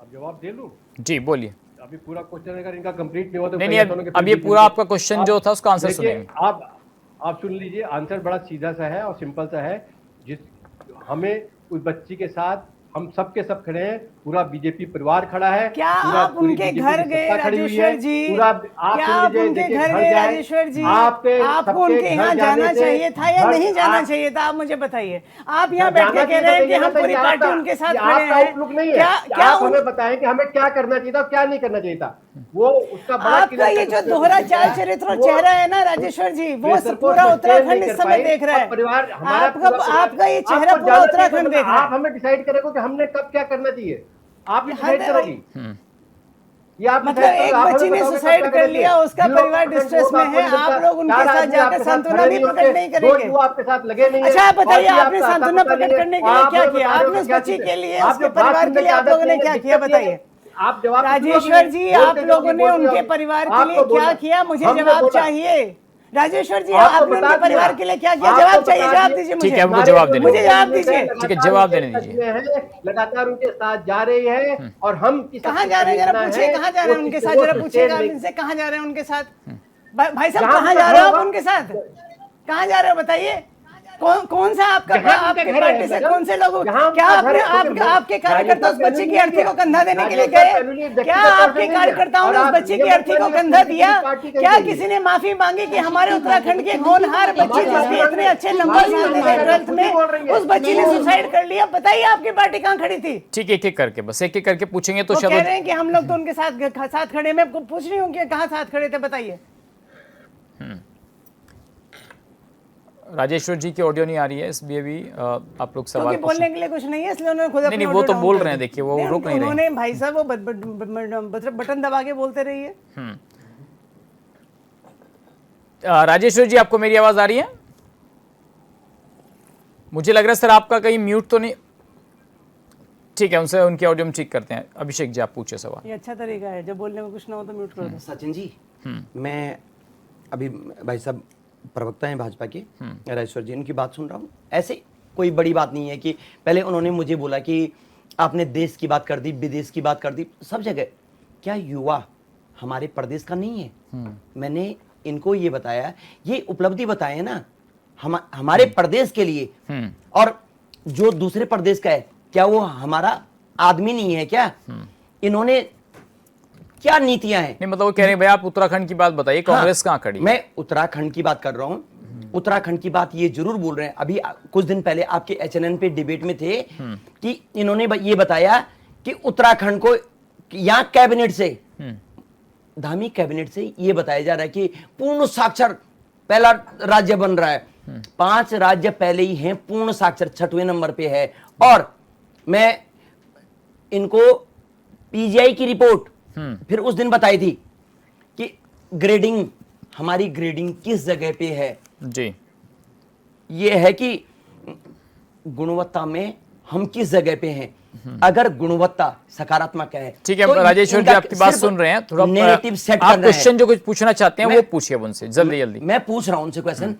Speaker 4: अब जवाब दे लूं?
Speaker 1: जी बोलिए।
Speaker 4: अभी पूरा क्वेश्चन अगर इनका कंप्लीट नहीं हुआ तो
Speaker 1: नहीं
Speaker 4: कई
Speaker 1: नहीं,
Speaker 4: दोनों के
Speaker 1: अब ये
Speaker 4: फिर
Speaker 1: पूरा आपका क्वेश्चन जो था उसका आंसर
Speaker 4: देखिए,
Speaker 1: सुनेंगे।
Speaker 4: आप सुन लीजिए, आंसर बड़ा सीधा सा है और सिंपल सा है। जिस हमें उस बच्ची के साथ हम सब के सब खड़े हैं, पूरा बीजेपी परिवार खड़ा है।
Speaker 6: क्या
Speaker 4: पूरा
Speaker 6: आप
Speaker 4: पूरी
Speaker 6: उनके
Speaker 4: BJP
Speaker 6: घर
Speaker 4: की
Speaker 6: गए
Speaker 4: सत्ता खड़ी हुई है।
Speaker 6: राजेश्वर जी?
Speaker 4: पूरा आप
Speaker 6: क्या
Speaker 4: सुन
Speaker 6: आप
Speaker 4: लीजिए,
Speaker 6: उनके
Speaker 4: देखिए,
Speaker 6: घर
Speaker 4: घर
Speaker 6: गए
Speaker 4: जाए,
Speaker 6: राजेश्वर जी?
Speaker 4: आपको
Speaker 6: आपको
Speaker 4: सबके
Speaker 6: उनके यहाँ
Speaker 4: घर
Speaker 6: जाना
Speaker 4: जाने से
Speaker 6: चाहिए था या
Speaker 4: घर-
Speaker 6: नहीं जाना
Speaker 4: आप-
Speaker 6: चाहिए था? आप मुझे बताइए। आप यहाँ बैठ के
Speaker 4: जाना
Speaker 6: कह रहे हैं कि
Speaker 4: चाहिए
Speaker 6: हम
Speaker 4: था,
Speaker 6: पूरी
Speaker 4: ये
Speaker 6: पार्टी
Speaker 4: आपका-
Speaker 6: उनके साथ
Speaker 4: ये
Speaker 6: खड़े
Speaker 4: आपका
Speaker 6: हैं।
Speaker 4: आउटलुक नहीं है।
Speaker 6: क्या
Speaker 4: आप हमें बताएं कि हमें क्या करना चाहिए था और क्या नहीं करना चाहिए था। वो उसका बड़ा
Speaker 6: आपका
Speaker 4: clear
Speaker 6: ये
Speaker 4: cut
Speaker 6: जो
Speaker 4: उसमें
Speaker 6: दोहरा
Speaker 4: लिखा
Speaker 6: चाल
Speaker 4: है।
Speaker 6: चरित्र और
Speaker 4: वो-
Speaker 6: चेहरा है ना राजेश्वर जी, वो
Speaker 4: बेहतर को
Speaker 6: पूरा
Speaker 4: sustain
Speaker 6: उत्तराखंड
Speaker 4: नहीं
Speaker 6: इस
Speaker 4: कर
Speaker 6: समय
Speaker 4: पाए,
Speaker 6: देख रहा
Speaker 4: और परिवार
Speaker 6: है।
Speaker 4: हमारा
Speaker 6: आपका
Speaker 4: पूरा परिवार-
Speaker 6: आपका ये चेहरा
Speaker 4: आपको
Speaker 6: पूरा
Speaker 4: जाना
Speaker 6: उत्तराखंड
Speaker 4: चाहिए,
Speaker 6: देख रहा
Speaker 4: आप
Speaker 6: है।
Speaker 4: हमें डिसाइड करेंगे कि हमने कब क्या करना चाहिए। आप
Speaker 6: ये
Speaker 4: डिसाइड
Speaker 6: हद है
Speaker 4: करोगी। ये आप
Speaker 6: मतलब
Speaker 4: decide करोगे,
Speaker 6: एक
Speaker 4: आप हमें
Speaker 6: बच्ची ने
Speaker 4: बताओगे कब
Speaker 6: सुसाइड
Speaker 4: क्या
Speaker 6: कर
Speaker 4: करना
Speaker 6: लिया,
Speaker 4: चाहिए।
Speaker 6: उसका
Speaker 4: 0%
Speaker 6: परिवार डिस्ट्रेस
Speaker 4: वोट
Speaker 6: में
Speaker 4: आपको
Speaker 6: है,
Speaker 4: नहीं
Speaker 6: आप
Speaker 4: मिलता।
Speaker 6: लोग उनके
Speaker 4: 4
Speaker 6: साथ
Speaker 4: आदमी
Speaker 6: जाकर
Speaker 4: आपके साथ
Speaker 6: सांत्वना
Speaker 4: खड़े
Speaker 6: भी
Speaker 4: नहीं
Speaker 6: प्रकट
Speaker 4: होंगे,
Speaker 6: नहीं
Speaker 4: 2
Speaker 6: करेंगे।
Speaker 4: युवा आपके साथ लगे नहीं है।
Speaker 6: अच्छा, आप बताइए,
Speaker 4: और
Speaker 6: आपने
Speaker 4: आपका
Speaker 6: सांत्वना
Speaker 4: पता नहीं
Speaker 6: प्रकट
Speaker 4: है।
Speaker 6: करने के लिए
Speaker 4: आप
Speaker 6: क्या
Speaker 4: हमें
Speaker 6: किया?
Speaker 4: बता रहे हो
Speaker 6: आपने उस
Speaker 4: क्या
Speaker 6: बच्ची
Speaker 4: चीज़
Speaker 6: के
Speaker 4: है।
Speaker 6: लिए,
Speaker 4: आप
Speaker 6: उसके
Speaker 4: जो बात
Speaker 6: परिवार
Speaker 4: सुनने
Speaker 6: के लिए
Speaker 4: की
Speaker 6: आप
Speaker 4: आदत
Speaker 6: लोगों ने
Speaker 4: नहीं है,
Speaker 6: क्या
Speaker 4: दिक्कत
Speaker 6: किया?
Speaker 4: ये है।
Speaker 6: बताइए
Speaker 4: आप जवाब
Speaker 6: राजेश्वर जी, आप लोगों ने
Speaker 4: बोलते
Speaker 6: उनके
Speaker 4: जाओगे।
Speaker 6: परिवार के
Speaker 4: आपको
Speaker 6: लिए क्या
Speaker 4: बोला।
Speaker 6: किया? मुझे
Speaker 4: हमने
Speaker 6: जवाब
Speaker 4: बोला।
Speaker 6: चाहिए। राजेश्वर जी,
Speaker 4: आपको
Speaker 6: आपने
Speaker 4: बता
Speaker 6: उनके परिवार
Speaker 4: दिया।
Speaker 6: के लिए क्या किया?
Speaker 4: आपको
Speaker 6: जवाब
Speaker 4: बता
Speaker 6: चाहिए, जवाब
Speaker 4: दिया।
Speaker 6: दीजिए
Speaker 1: ठीक
Speaker 6: मुझे।
Speaker 1: है, उनको जवाब देने
Speaker 6: मुझे
Speaker 1: दीजिए।
Speaker 6: जवाब दीजिए।
Speaker 1: ठीक है, जवाब देने दीजिए।
Speaker 4: लगातार उनके साथ जा रही है और हम
Speaker 6: कहाँ जा रहे हैं? जरा पूछिए, कहाँ जा रहे हैं उनके साथ? जरा पूछिएगा आप इनसे, कहाँ जा रहे हैं उनके साथ? भाई साहब,
Speaker 4: जहाँ
Speaker 6: कहाँ
Speaker 4: उनका
Speaker 6: जा रहे हो
Speaker 4: घर
Speaker 6: आप
Speaker 4: होगा।
Speaker 6: उनके साथ? कहाँ जा रहे हो बताइए? कौन सा आपका
Speaker 4: जहाँ उनका
Speaker 6: आपके
Speaker 4: घर
Speaker 6: पार्टी
Speaker 4: है,
Speaker 6: से
Speaker 4: मैडम।
Speaker 6: कौन से लोग?
Speaker 4: जहाँ
Speaker 6: क्या
Speaker 4: उनका घर
Speaker 6: आपने
Speaker 4: है, क्योंकि
Speaker 6: आपके कार्यकर्ता उस बच्ची की अर्थी को कंधा देने के लिए
Speaker 4: राजेश्वर
Speaker 6: गए?
Speaker 4: पेनुली
Speaker 6: क्या
Speaker 4: व्यक्तिगत तौर से
Speaker 6: आपके
Speaker 4: नहीं है।
Speaker 6: कार्यकर्ताओं ने
Speaker 4: और
Speaker 6: उस
Speaker 4: आप
Speaker 6: बच्ची
Speaker 4: ये
Speaker 6: की अर्थी को
Speaker 4: बताइए
Speaker 6: कंधा
Speaker 4: कि
Speaker 6: दिया?
Speaker 4: पार्टी कहीं
Speaker 6: क्या
Speaker 4: गई है?
Speaker 6: किसी ने माफी मांगी कि हमारे उत्तराखंड की होनहार बच्ची
Speaker 4: हमारी
Speaker 6: जिसके
Speaker 4: बात
Speaker 6: इतने अच्छे
Speaker 4: नहीं,
Speaker 6: नंबर
Speaker 4: हमारी
Speaker 6: आते
Speaker 4: बात
Speaker 6: थे
Speaker 4: नहीं,
Speaker 6: 12th
Speaker 4: खुद ही बोल रही
Speaker 6: में,
Speaker 4: है।
Speaker 6: उस बच्ची ने सुसाइड कर लिया? बताइए आपकी पार्टी कहाँ खड़ी थी?
Speaker 1: ठीक, एक एक करके, बस एक एक करके पूछेंगे तो
Speaker 6: वो कह
Speaker 1: शायद।
Speaker 6: रहे हैं कि हम लोग तो उनके साथ खड़े। मैं पूछ रही हूँ कि कहाँ साथ खड़े थे, बताइए।
Speaker 1: राजेश्वर जी की ऑडियो नहीं आ रही है, इसलिए भी आप लोग सवाल
Speaker 6: क्योंकि बोलने के लिए कुछ नहीं है, इसलिए उन्होंने खुद अपनी
Speaker 1: नहीं, वो
Speaker 6: ऑडियो
Speaker 1: तो
Speaker 6: डाउन
Speaker 1: बोल
Speaker 6: कर
Speaker 1: रहे हैं,
Speaker 6: दी।
Speaker 1: देखिए, वो रुक नहीं रहे हैं।
Speaker 6: उन्होंने भाई साहब वो बटन दबा के बोलते रहिए।
Speaker 1: राजेश्वर जी, आपको मेरी आवाज आ रही है? मुझे लग रहा है सर आपका कहीं म्यूट तो नहीं। ठीक है, उनसे उनकी ऑडियो में ठीक करते हैं। अभिषेक जी, आप पूछे सवाल।
Speaker 6: ये अच्छा तरीका है, जब बोलने में कुछ ना हो तो म्यूट कर दो।
Speaker 5: सचिन जी, मैं अभी भाई साहब प्रवक्ता हैं भाजपा के, राजेश्वर जी, इनकी बात सुन रहा हूँ। ऐसे कोई बड़ी बात नहीं है कि पहले उन्होंने मुझे बोला कि आपने देश की बात कर दी, विदेश की बात कर दी, सब जगह। क्या युवा हमारे प्रदेश का नहीं है? मैंने इनको ये बताया, ये उपलब्धि बताए ना हमारे प्रदेश के लिए। और जो दूसरे प्रदेश का है, क्या वो हमारा आदमी नहीं है क्या? इन्होंने क्या नीतियां हैं?
Speaker 1: नहीं, मतलब वो कह रहे हैं भाई आप उत्तराखंड की बात बताइए, कांग्रेस कहाँ खड़ी?
Speaker 5: मैं उत्तराखंड की बात कर रहा हूं। उत्तराखंड की बात ये जरूर बोल रहे हैं। अभी कुछ दिन पहले आपके HNN पे डिबेट में थे कि इन्होंने ये बताया कि उत्तराखंड को यहाँ कैबिनेट से, धामी कैबिनेट से ये बताया जा रहा है कि पूर्ण साक्षर पहला राज्य बन रहा है। 5 राज्य पहले ही हैं पूर्ण साक्षर, 6वें नंबर पे है। और मैं इनको PGI की रिपोर्ट फिर उस दिन बताई थी कि ग्रेडिंग, हमारी ग्रेडिंग किस जगह पे है
Speaker 1: जी,
Speaker 5: ये है कि गुणवत्ता में हम किस जगह पे हैं। अगर गुणवत्ता सकारात्मक है,
Speaker 1: ठीक है।
Speaker 5: तो
Speaker 1: राजेश्वर जी आपकी बात सुन रहे हैं, थोड़ा
Speaker 5: नेरेटिव सेट
Speaker 1: आप
Speaker 5: करना है।
Speaker 1: क्वेश्चन जो कुछ पूछना चाहते हैं वो पूछिए उनसे जल्दी जल्दी।
Speaker 5: मैं पूछ रहा हूं उनसे क्वेश्चन।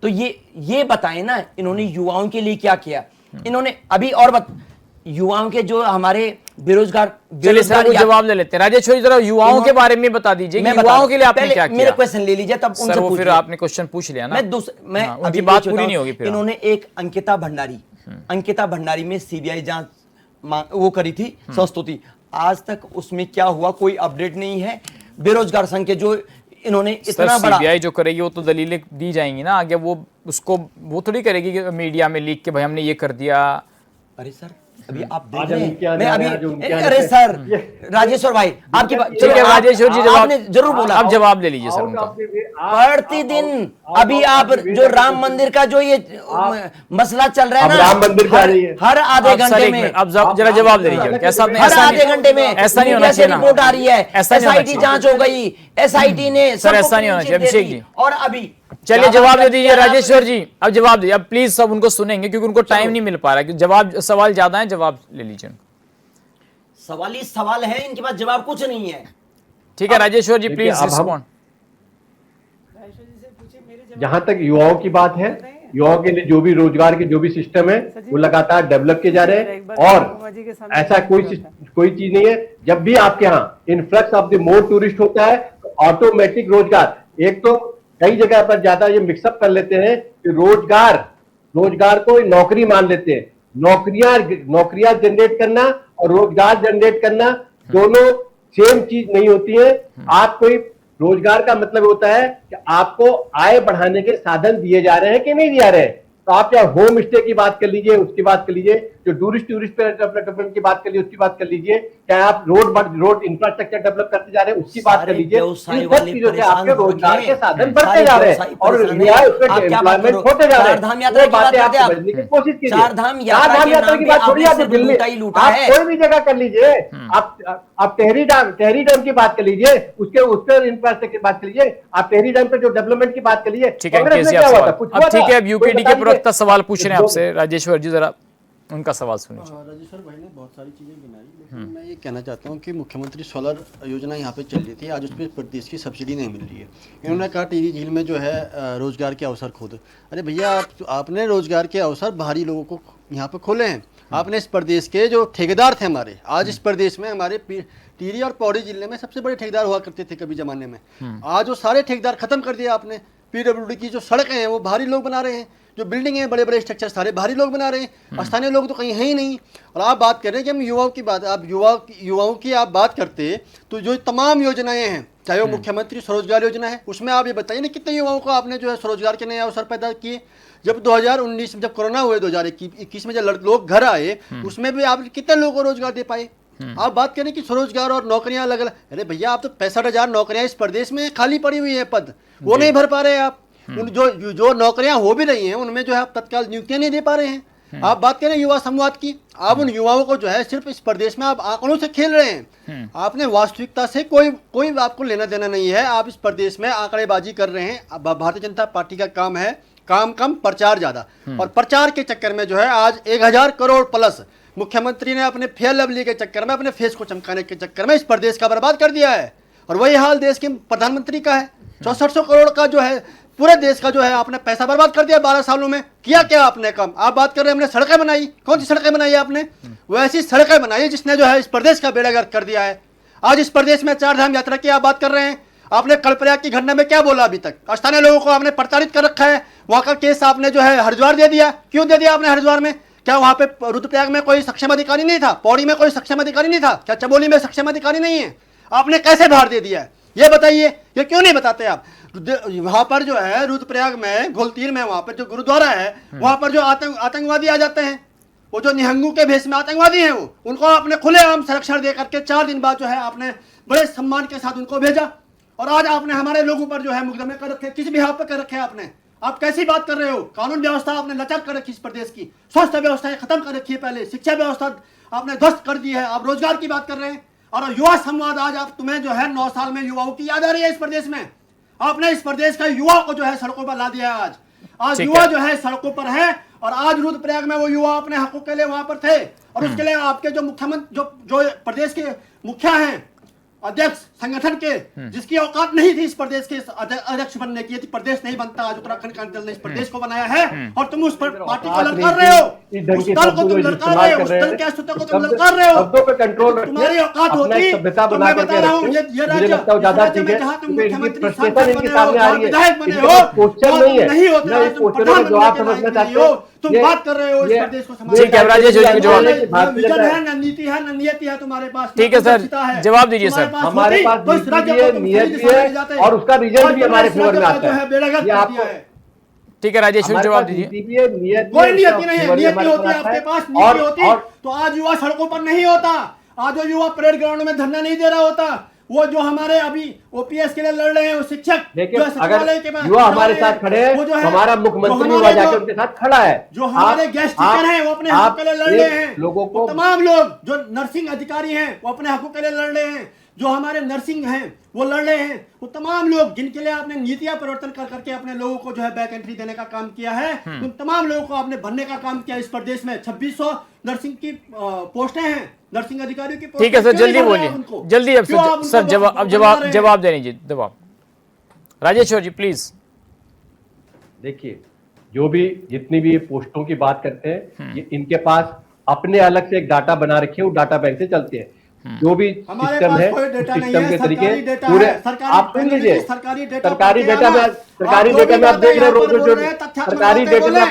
Speaker 5: तो ये बताएं ना, इन्होंने युवाओं के लिए क्या किया? इन्होंने अभी और युवाओं के जो हमारे बेरोजगार
Speaker 1: जवाब ले लेते हैं। राजेश्वर जी जरा युवाओं के बारे में बता दीजिए कि युवाओं के लिए आपने क्या किया?
Speaker 5: मेरे क्वेश्चन ले लीजिए, तब उनसे
Speaker 1: वो फिर आपने क्वेश्चन पूछ लिया ना।
Speaker 5: मैं
Speaker 1: उनकी बात पूरी नहीं होगी फिर।
Speaker 5: इन्होंने एक अंकिता भंडारी में CBI जांच वो करी थी, संस्तुति। आज तक उसमें क्या हुआ कोई अपडेट नहीं है। बेरोजगार संघ के जो इन्होंने इतना बड़ा,
Speaker 1: CBI जो करेगी वो तो दलीलें दी जाएंगी ना आगे, वो थोड़ी करेगी कि मीडिया में लीक के भाई हमने ये कर दिया।
Speaker 5: अरे सर अभी आप देख रहे हैं, मैं अभी, अरे सर राजेश्वर भाई आपकी बात,
Speaker 1: ठीक है राजेश्वर जी
Speaker 5: आपने जरूर बोला,
Speaker 1: आप जवाब ले लीजिए सर उनका।
Speaker 5: प्रतिदिन अभी आप जो राम मंदिर का जो ये मसला चल रहा है ना,
Speaker 4: राम मंदिर का रही है,
Speaker 5: हर आधे घंटे में
Speaker 1: अब जरा जवाब ले लीजिए। ऐसा
Speaker 5: हर आधे घंटे में
Speaker 1: ऐसा नहीं होना चाहिए।
Speaker 5: रिपोर्ट आ रही है, SIT जांच हो गई, SIT ने
Speaker 1: सर ऐसा नहीं होना चाहिए अभिषेक जी।
Speaker 5: और अभी
Speaker 1: चलिए जवाब दे दीजिए राजेश्वर जी, अब जवाब दीजिए। अब प्लीज सब उनको सुनेंगे क्योंकि उनको टाइम नहीं मिल पा रहा है। जवाब सवाल ज्यादा है, जवाब ले लीजिए।
Speaker 5: सवाल ही सवाल है, इनके पास जवाब कुछ नहीं है।
Speaker 1: ठीक है राजेश्वर जी प्लीज रिस्पॉन्ड।
Speaker 4: जहां तक युवाओं की बात है, युवाओं के लिए जो भी रोजगार के जो भी सिस्टम है वो लगातार डेवलप किए जा रहे हैं। और ऐसा कोई चीज नहीं है, जब भी आपके यहाँ influx of the more tourist होता है तो ऑटोमेटिक रोजगार, एक तो कई जगह पर ज्यादा ये मिक्सअप कर लेते हैं कि रोजगार को नौकरी मान लेते हैं। नौकरियां जनरेट करना और रोजगार जनरेट करना दोनों सेम चीज नहीं होती है। आप कोई रोजगार का मतलब होता है कि आपको आय बढ़ाने के साधन दिए जा रहे हैं कि नहीं दिए जा रहे हैं। तो आप चाहे होम स्टे की बात कर लीजिए, उसकी बात कर लीजिए, जो टूरिस्ट डेवलपमेंट की बात कर लीजिए, उसकी बात कर लीजिए, चाहे आप रोड इंफ्रास्ट्रक्चर डेवलप करते जा रहे हैं उसकी बात कर लीजिए। इन सब चीजों से आपके रोजगार के साधन बढ़ते जा रहे हैं और एम्प्लॉयमेंट होते जा रहे हैं।
Speaker 5: चारधाम यात्रा की बात करते हैं,
Speaker 4: कोशिश कीजिए।
Speaker 5: चारधाम
Speaker 4: यात्रा की बात छोड़िए, आप दिल्ली आप कोई भी जगह कर लीजिए, आप टेहरी डैम की बात कर लीजिए, उसके इंफ्रास्ट्रक्चर की बात कर लीजिए, आप टेहरी डैम पे जो डेवलपमेंट की बात कर लीजिए।
Speaker 1: ठीक है, ठीक है, यूपीडी के प्रवक्ता सवाल पूछ रहे हैं आपसे। राजेश्वर जी जरा उनका सवाल सुनिए।
Speaker 7: राजेश्वर भाई ने बहुत सारी चीज़ें गिनाई, लेकिन मैं ये कहना चाहता हूँ कि मुख्यमंत्री सोलर योजना यहाँ पे चल रही थी, आज उस पर प्रदेश की सब्सिडी नहीं मिल रही है। इन्होंने कहा टिहरी झील में जो है रोजगार के अवसर खोद। अरे भैया आपने रोजगार के अवसर बाहरी लोगों को यहाँ पे खोले हैं। आपने इस प्रदेश के जो ठेकेदार थे हमारे, आज इस प्रदेश में हमारे टिहरी और पौड़ी जिले में सबसे बड़े ठेकेदार हुआ करते थे कभी जमाने में, आज वो सारे ठेकेदार खत्म कर दिए आपने। PWD की जो सड़कें हैं वो बाहरी लोग बना रहे हैं, जो बिल्डिंग है बड़े बड़े स्ट्रक्चर सारे बाहरी लोग बना रहे हैं, स्थानीय लोग तो कहीं है ही नहीं। और आप बात कर रहे हैं कि हम युवाओं की बात, आप युवाओं की आप बात करते तो जो तमाम योजनाएं हैं, चाहे वो मुख्यमंत्री स्वरोजगार योजना है, उसमें आप ये बताइए ना कितने युवाओं को आपने जो है स्वरोजगार के नए अवसर पैदा किए। जब 2019 में जब कोरोना हुए, 2021 में जब लोग घर आए, उसमें भी आप कितने लोगों को रोजगार दे पाए। आप बात करें कि स्वरोजगार और नौकरियां अलग अलग, अरे भैया आप तो 65,000 नौकरियां इस प्रदेश में खाली पड़ी हुई है, पद वो नहीं भर पा रहे हैं आप। उन जो नौकरियां हो भी रही हैं उनमें जो है आप तत्काल नियुक्तियां नहीं दे पा रहे हैं। आप बात करें युवा संवाद की, आप उन युवाओं को जो है सिर्फ इस प्रदेश में आप आंकड़ों से खेल रहे हैं। आपने वास्तविकता से कोई आपको लेना देना नहीं है। आप इस प्रदेश में आंकड़ेबाजी कर रहे हैं। भारतीय जनता पार्टी का काम है काम कम प्रचार ज्यादा, और प्रचार के चक्कर में जो है आज 1000 करोड़ प्लस मुख्यमंत्री ने अपने फेयर लवली के चक्कर में, अपने फेस को चमकाने के चक्कर में इस प्रदेश का बर्बाद कर दिया है। और वही हाल देश के प्रधानमंत्री का है। 6400 करोड़ का जो है पूरे देश का जो है आपने पैसा बर्बाद कर दिया 12 सालों में। किया क्या आपने काम? आप बात कर रहे हैं हमने सड़कें बनाई, कौन सी सड़कें बनाई आपने? वैसी सड़कें बनाई जिसने जो है इस प्रदेश का बेड़ा गर्क कर दिया है। आज इस प्रदेश में 4 धाम यात्रा की आप बात कर रहे हैं। आपने कर्णप्रयाग की घटना में क्या बोला? अभी तक स्थानीय लोगों को आपने प्रताड़ित कर रखा है। वहां का केस आपने जो है हरिद्वार दे दिया। क्यों दे दिया आपने हरिद्वार में? क्या वहां पे रुद्रप्रयाग में कोई सक्षम अधिकारी नहीं था? पौड़ी में कोई सक्षम अधिकारी नहीं था? क्या चमोली में सक्षम अधिकारी नहीं है? आपने कैसे बाहर दे दिया है ये बताइए। ये क्यों नहीं बताते आप? वहां पर जो है रुद्रप्रयाग में घोलतीर में वहां पर जो गुरुद्वारा है वहां पर जो आतंकवादी आ जाते हैं, वो जो निहंगू के भेष में आतंकवादी हैं, वो उनको आपने खुलेआम संरक्षण दे करके 4 दिन बाद जो है आपने बड़े सम्मान के साथ उनको भेजा। और आज आपने हमारे लोगों पर जो है मुकदमे कर रखे, किस बिहाफ पे कर रखे आपने? आप कैसी बात कर रहे हो? कानून व्यवस्था आपने लचर कर रखी इस प्रदेश की, स्वास्थ्य व्यवस्था खत्म कर रखी है, पहले शिक्षा व्यवस्था आपने ध्वस्त कर दी है। आप रोजगार की बात कर रहे हैं और युवा संवाद आज आप तुम्हें जो है 9 साल में युवाओं की याद आ रही है इस प्रदेश में। आपने इस प्रदेश का युवा को जो है सड़कों पर ला दिया है। आज युवा जो है सड़कों पर है और आज रुद्रप्रयाग में वो युवा अपने हकों के लिए वहां पर थे और उसके लिए आपके जो मुख्यमंत्री जो प्रदेश के मुखिया हैं, अध्यक्ष संगठन के, जिसकी औकात नहीं थी इस प्रदेश के अध्यक्ष बनने की, प्रदेश नहीं बनता। आज उत्तराखंड का दल ने इस प्रदेश को बनाया है और तुम उस पर पार्टी को ललकार रहे हो, उस दल को तुम ललकार रहे हो, उस दल के अस्तित्व को तुम ललकार रहे हो।
Speaker 4: शब्दों पे कंट्रोल
Speaker 7: तुम्हारी औकात होती तो मैं बता रहा हूँ ये राज्य में जहाँ तुम मुख्यमंत्री विधायक बने हो नहीं होता, तुम बात कर रहे हो इस प्रदेश को
Speaker 1: जी राजेश जी जवाब
Speaker 7: विजन है, न नीति है, न नियति है तुम्हारे पास।
Speaker 1: ठीक है सर, जवाब दीजिए सर।
Speaker 4: हमारे पास नीति भी है, नियत भी है और उसका रिजल्ट भी हमारे फेवर में आता है।
Speaker 1: ठीक है राजेश जवाब दीजिए।
Speaker 7: कोई नियति नहीं है, नियति होती है आपके पास, नीति होती तो आज युवा सड़कों पर नहीं होता, आज जो युवा परेड ग्राउंड में धरना नहीं दे रहा होता। वो जो हमारे अभी ओपीएस के लिए लड़ रहे हैं वो शिक्षक,
Speaker 4: देखिए अगर युवा हमारे साथ खड़े हैं तो हमारा मुख्यमंत्री वहां जाके उनके साथ खड़ा है।
Speaker 7: जो हमारे गेस्ट टीचर हैं वो अपने हकों के लिए लड़ रहे हैं। लोगों को तमाम लोग जो नर्सिंग अधिकारी हैं वो अपने हकों के लिए लड़ रहे हैं, जो हमारे नर्सिंग हैं वो लड़ रहे हैं, वो तमाम लोग जिनके लिए आपने नीतियां परिवर्तन कर करके अपने लोगों को जो है बैक एंट्री देने का काम किया है, उन तमाम लोगों को आपने भरने का काम किया। इस प्रदेश में 2600 नर्सिंग की पोस्टें हैं, नर्सिंग अधिकारियों की।
Speaker 1: ठीक है सर, जल्दी बोलिए, जल्दी। अब सर जवाब दे दीजिए। जवाब राजेश्वर जी प्लीज।
Speaker 4: देखिए जो भी जितनी भी पोस्टों की बात करते हैं ये इनके पास अपने अलग से एक डाटा बना रखे हैं, वो डाटा बैंक से चलते हैं। जो भी सिस्टम है सिस्टम के तरीके पूरे आप सुन लीजिए। सरकारी डेटा में आप देख रहे हो, सरकारी डेटा में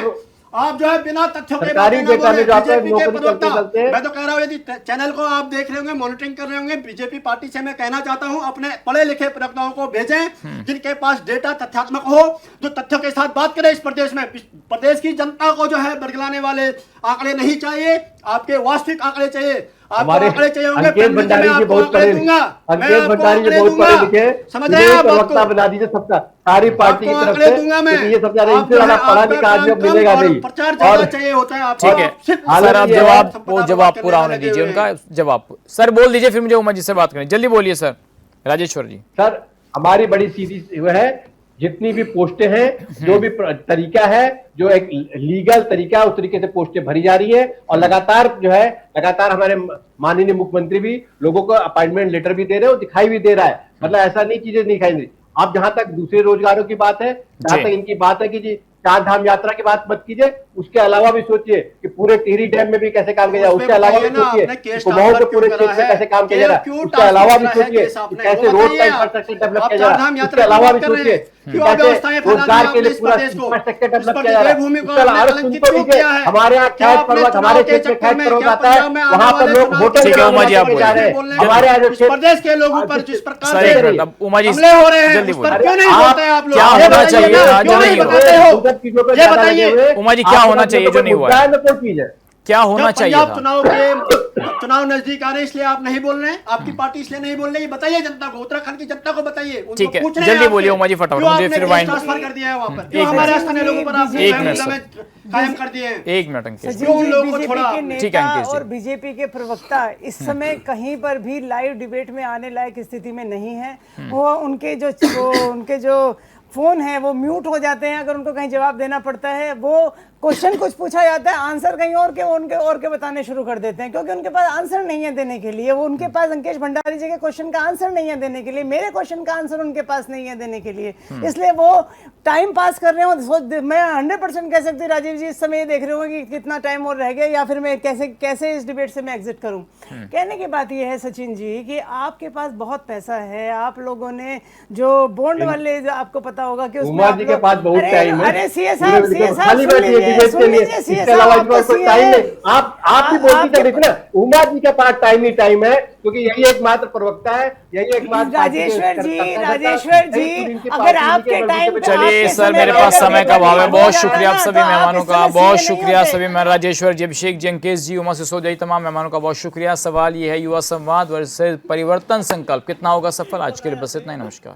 Speaker 7: आप जो है बिना तथ्यों के
Speaker 4: सरकारी डेटा में जो आप नौकरी करते चलते हैं।
Speaker 7: मैं तो कह रहा हूँ यदि चैनल को आप देख रहे होंगे, मॉनिटरिंग कर रहे होंगे, बीजेपी पार्टी से मैं कहना चाहता हूँ अपने पढ़े लिखे प्रवक्ताओं को भेजें जिनके पास डेटा तथ्यात्मक हो, जो तथ्यों के साथ बात करें। इस प्रदेश में प्रदेश की जनता को जो है बरगलाने वाले आंकड़े नहीं चाहिए, आपके वास्तविक आंकड़े चाहिए।
Speaker 4: हमारे अंकेश भंडारी जी बहुत पढ़े लिखे, समझ रहे हैं, प्रवक्ता बना दीजिए सबका, सारी पार्टी की तरफ से। ये सब इनसे ज्यादा पढ़ा लिखा आदमी अब मिलेगा नहीं।
Speaker 7: और चाहिए होता है।
Speaker 1: ठीक है सर, अब जवाब पूरा होने दीजिए उनका जवाब। सर बोल दीजिए, फिर मुझे उमा जी से बात करें। जल्दी बोलिए सर राजेश्वर जी।
Speaker 4: सर हमारी बड़ी सीधी वो है, जितनी भी पोस्टें हैं, जो भी तरीका है, जो एक लीगल तरीका है, उस तरीके से पोस्टें भरी जा रही है। और लगातार जो है हमारे माननीय मुख्यमंत्री भी लोगों को अपॉइंटमेंट लेटर भी दे रहे हैं और दिखाई भी दे रहा है। मतलब ऐसा नहीं चीजें नहीं दिखाई दे रही। आप जहां तक दूसरे रोजगारों की बात है, जहां तक इनकी बात है कि जी 4 धाम यात्रा की बात मत कीजिए, उसके अलावा भी सोचिए कि पूरे टिहरी डैम में भी कैसे काम किया जाए, उसके अलावा भी सोचिए कुमाऊं के पूरे क्षेत्र में कैसे काम किया जा रहा है, उसके अलावा भी सोचिए कैसे रोड का इंफ्रास्ट्रक्चर डेवलप किया जा रहा है, उसके अलावा भी सोचिए कैसे रोजगार के लिए पूरा इंफ्रास्ट्रक्चर डेवलप किया जा रहा है। हमारे यहाँ खैज पर्वत, हमारे क्षेत्र में खैज पर्वत आता है, वहाँ पर लोग होटल जा रहे हैं। हमारे यहाँ
Speaker 7: प्रदेश के लोगों पर जिस प्रकार से
Speaker 1: उमा जी
Speaker 7: हमले हो रहे हैं, उस पर क्यों नहीं बोलते हैं आप लोग?
Speaker 1: क्या होना चाहिए
Speaker 7: क्यों नहीं बताते हो?
Speaker 4: ये बताइए
Speaker 1: उमा जी, क्या होना चाहिए जो नहीं हुआ है?
Speaker 4: कोई चीज है
Speaker 1: क्या होना चाहिए
Speaker 7: पंजाब
Speaker 1: था?
Speaker 7: चुनाव नजदीक आ रहे इसलिए आप नहीं बोल रहे हैं, आपकी पार्टी इसलिए नहीं बोल रही। बताइए जनता को, उत्तराखंड की जनता को बताइए।
Speaker 1: ठीक है, जल्दी बोलिए उमा जी फटाफट, मुझे फिर वाइंड
Speaker 7: ट्रांसफर कर दिया है वहां पर, क्यों हमारे स्थानीय लोगों पर आप कायम कर दिए हैं?
Speaker 1: 1 मिनट अंकित।
Speaker 6: बीजेपी के
Speaker 1: ठीक है,
Speaker 6: नेता
Speaker 1: अंकित जी।
Speaker 6: और बीजेपी के प्रवक्ता इस समय कहीं पर भी लाइव डिबेट में आने लायक स्थिति में नहीं है। वो उनके जो फोन है वो म्यूट हो जाते हैं अगर उनको कहीं जवाब देना पड़ता है। वो क्वेश्चन कुछ पूछा जाता है, आंसर कहीं और के बताने शुरू कर देते हैं, क्योंकि उनके पास आंसर नहीं है देने के लिए। वो उनके पास अंकेश भंडारी जी के क्वेश्चन का आंसर नहीं है देने के लिए, मेरे क्वेश्चन का आंसर उनके पास नहीं है देने के लिए, इसलिए वो टाइम पास कर रहे हो। मैं 100% कह सकती हूँ राजीव जी, इस समय ये देख रहे हो कि कितना टाइम और रह गया, या फिर मैं कैसे इस डिबेट से मैं एग्जिट करूं। कहने की बात ये है सचिन जी कि आपके पास बहुत पैसा है, आप लोगों ने जो बॉन्ड वाले, जो आपको पता होगा कि उसमें
Speaker 4: उमा जी के पास बहुत टाइम है।
Speaker 6: अरे सीए साहब
Speaker 4: खाली बैठिए डिबेट के लिए, इसके अलावा कोई टाइम नहीं। आप भी बोलती चलिए ना, उमा जी के पास टाइम ही टाइम है, क्योंकि यही एकमात्र प्रवक्ता है, यही एकमात्र
Speaker 6: राजेश्वर जी अगर आपके टाइम,
Speaker 1: चलिए सर, मेरे पास समय का अभाव है। बहुत शुक्रिया आप सभी मेहमानों का, बहुत शुक्रिया सभी। मैं राजेश्वर जी, अभिषेक जी, अंकेश जी, उमा सिसोदिया, तमाम मेहमानों का बहुत शुक्रिया। सवाल ये है, युवा संवाद वर्सेस परिवर्तन संकल्प कितना होगा सफल? आज के लिए बस इतना ही, नमस्कार।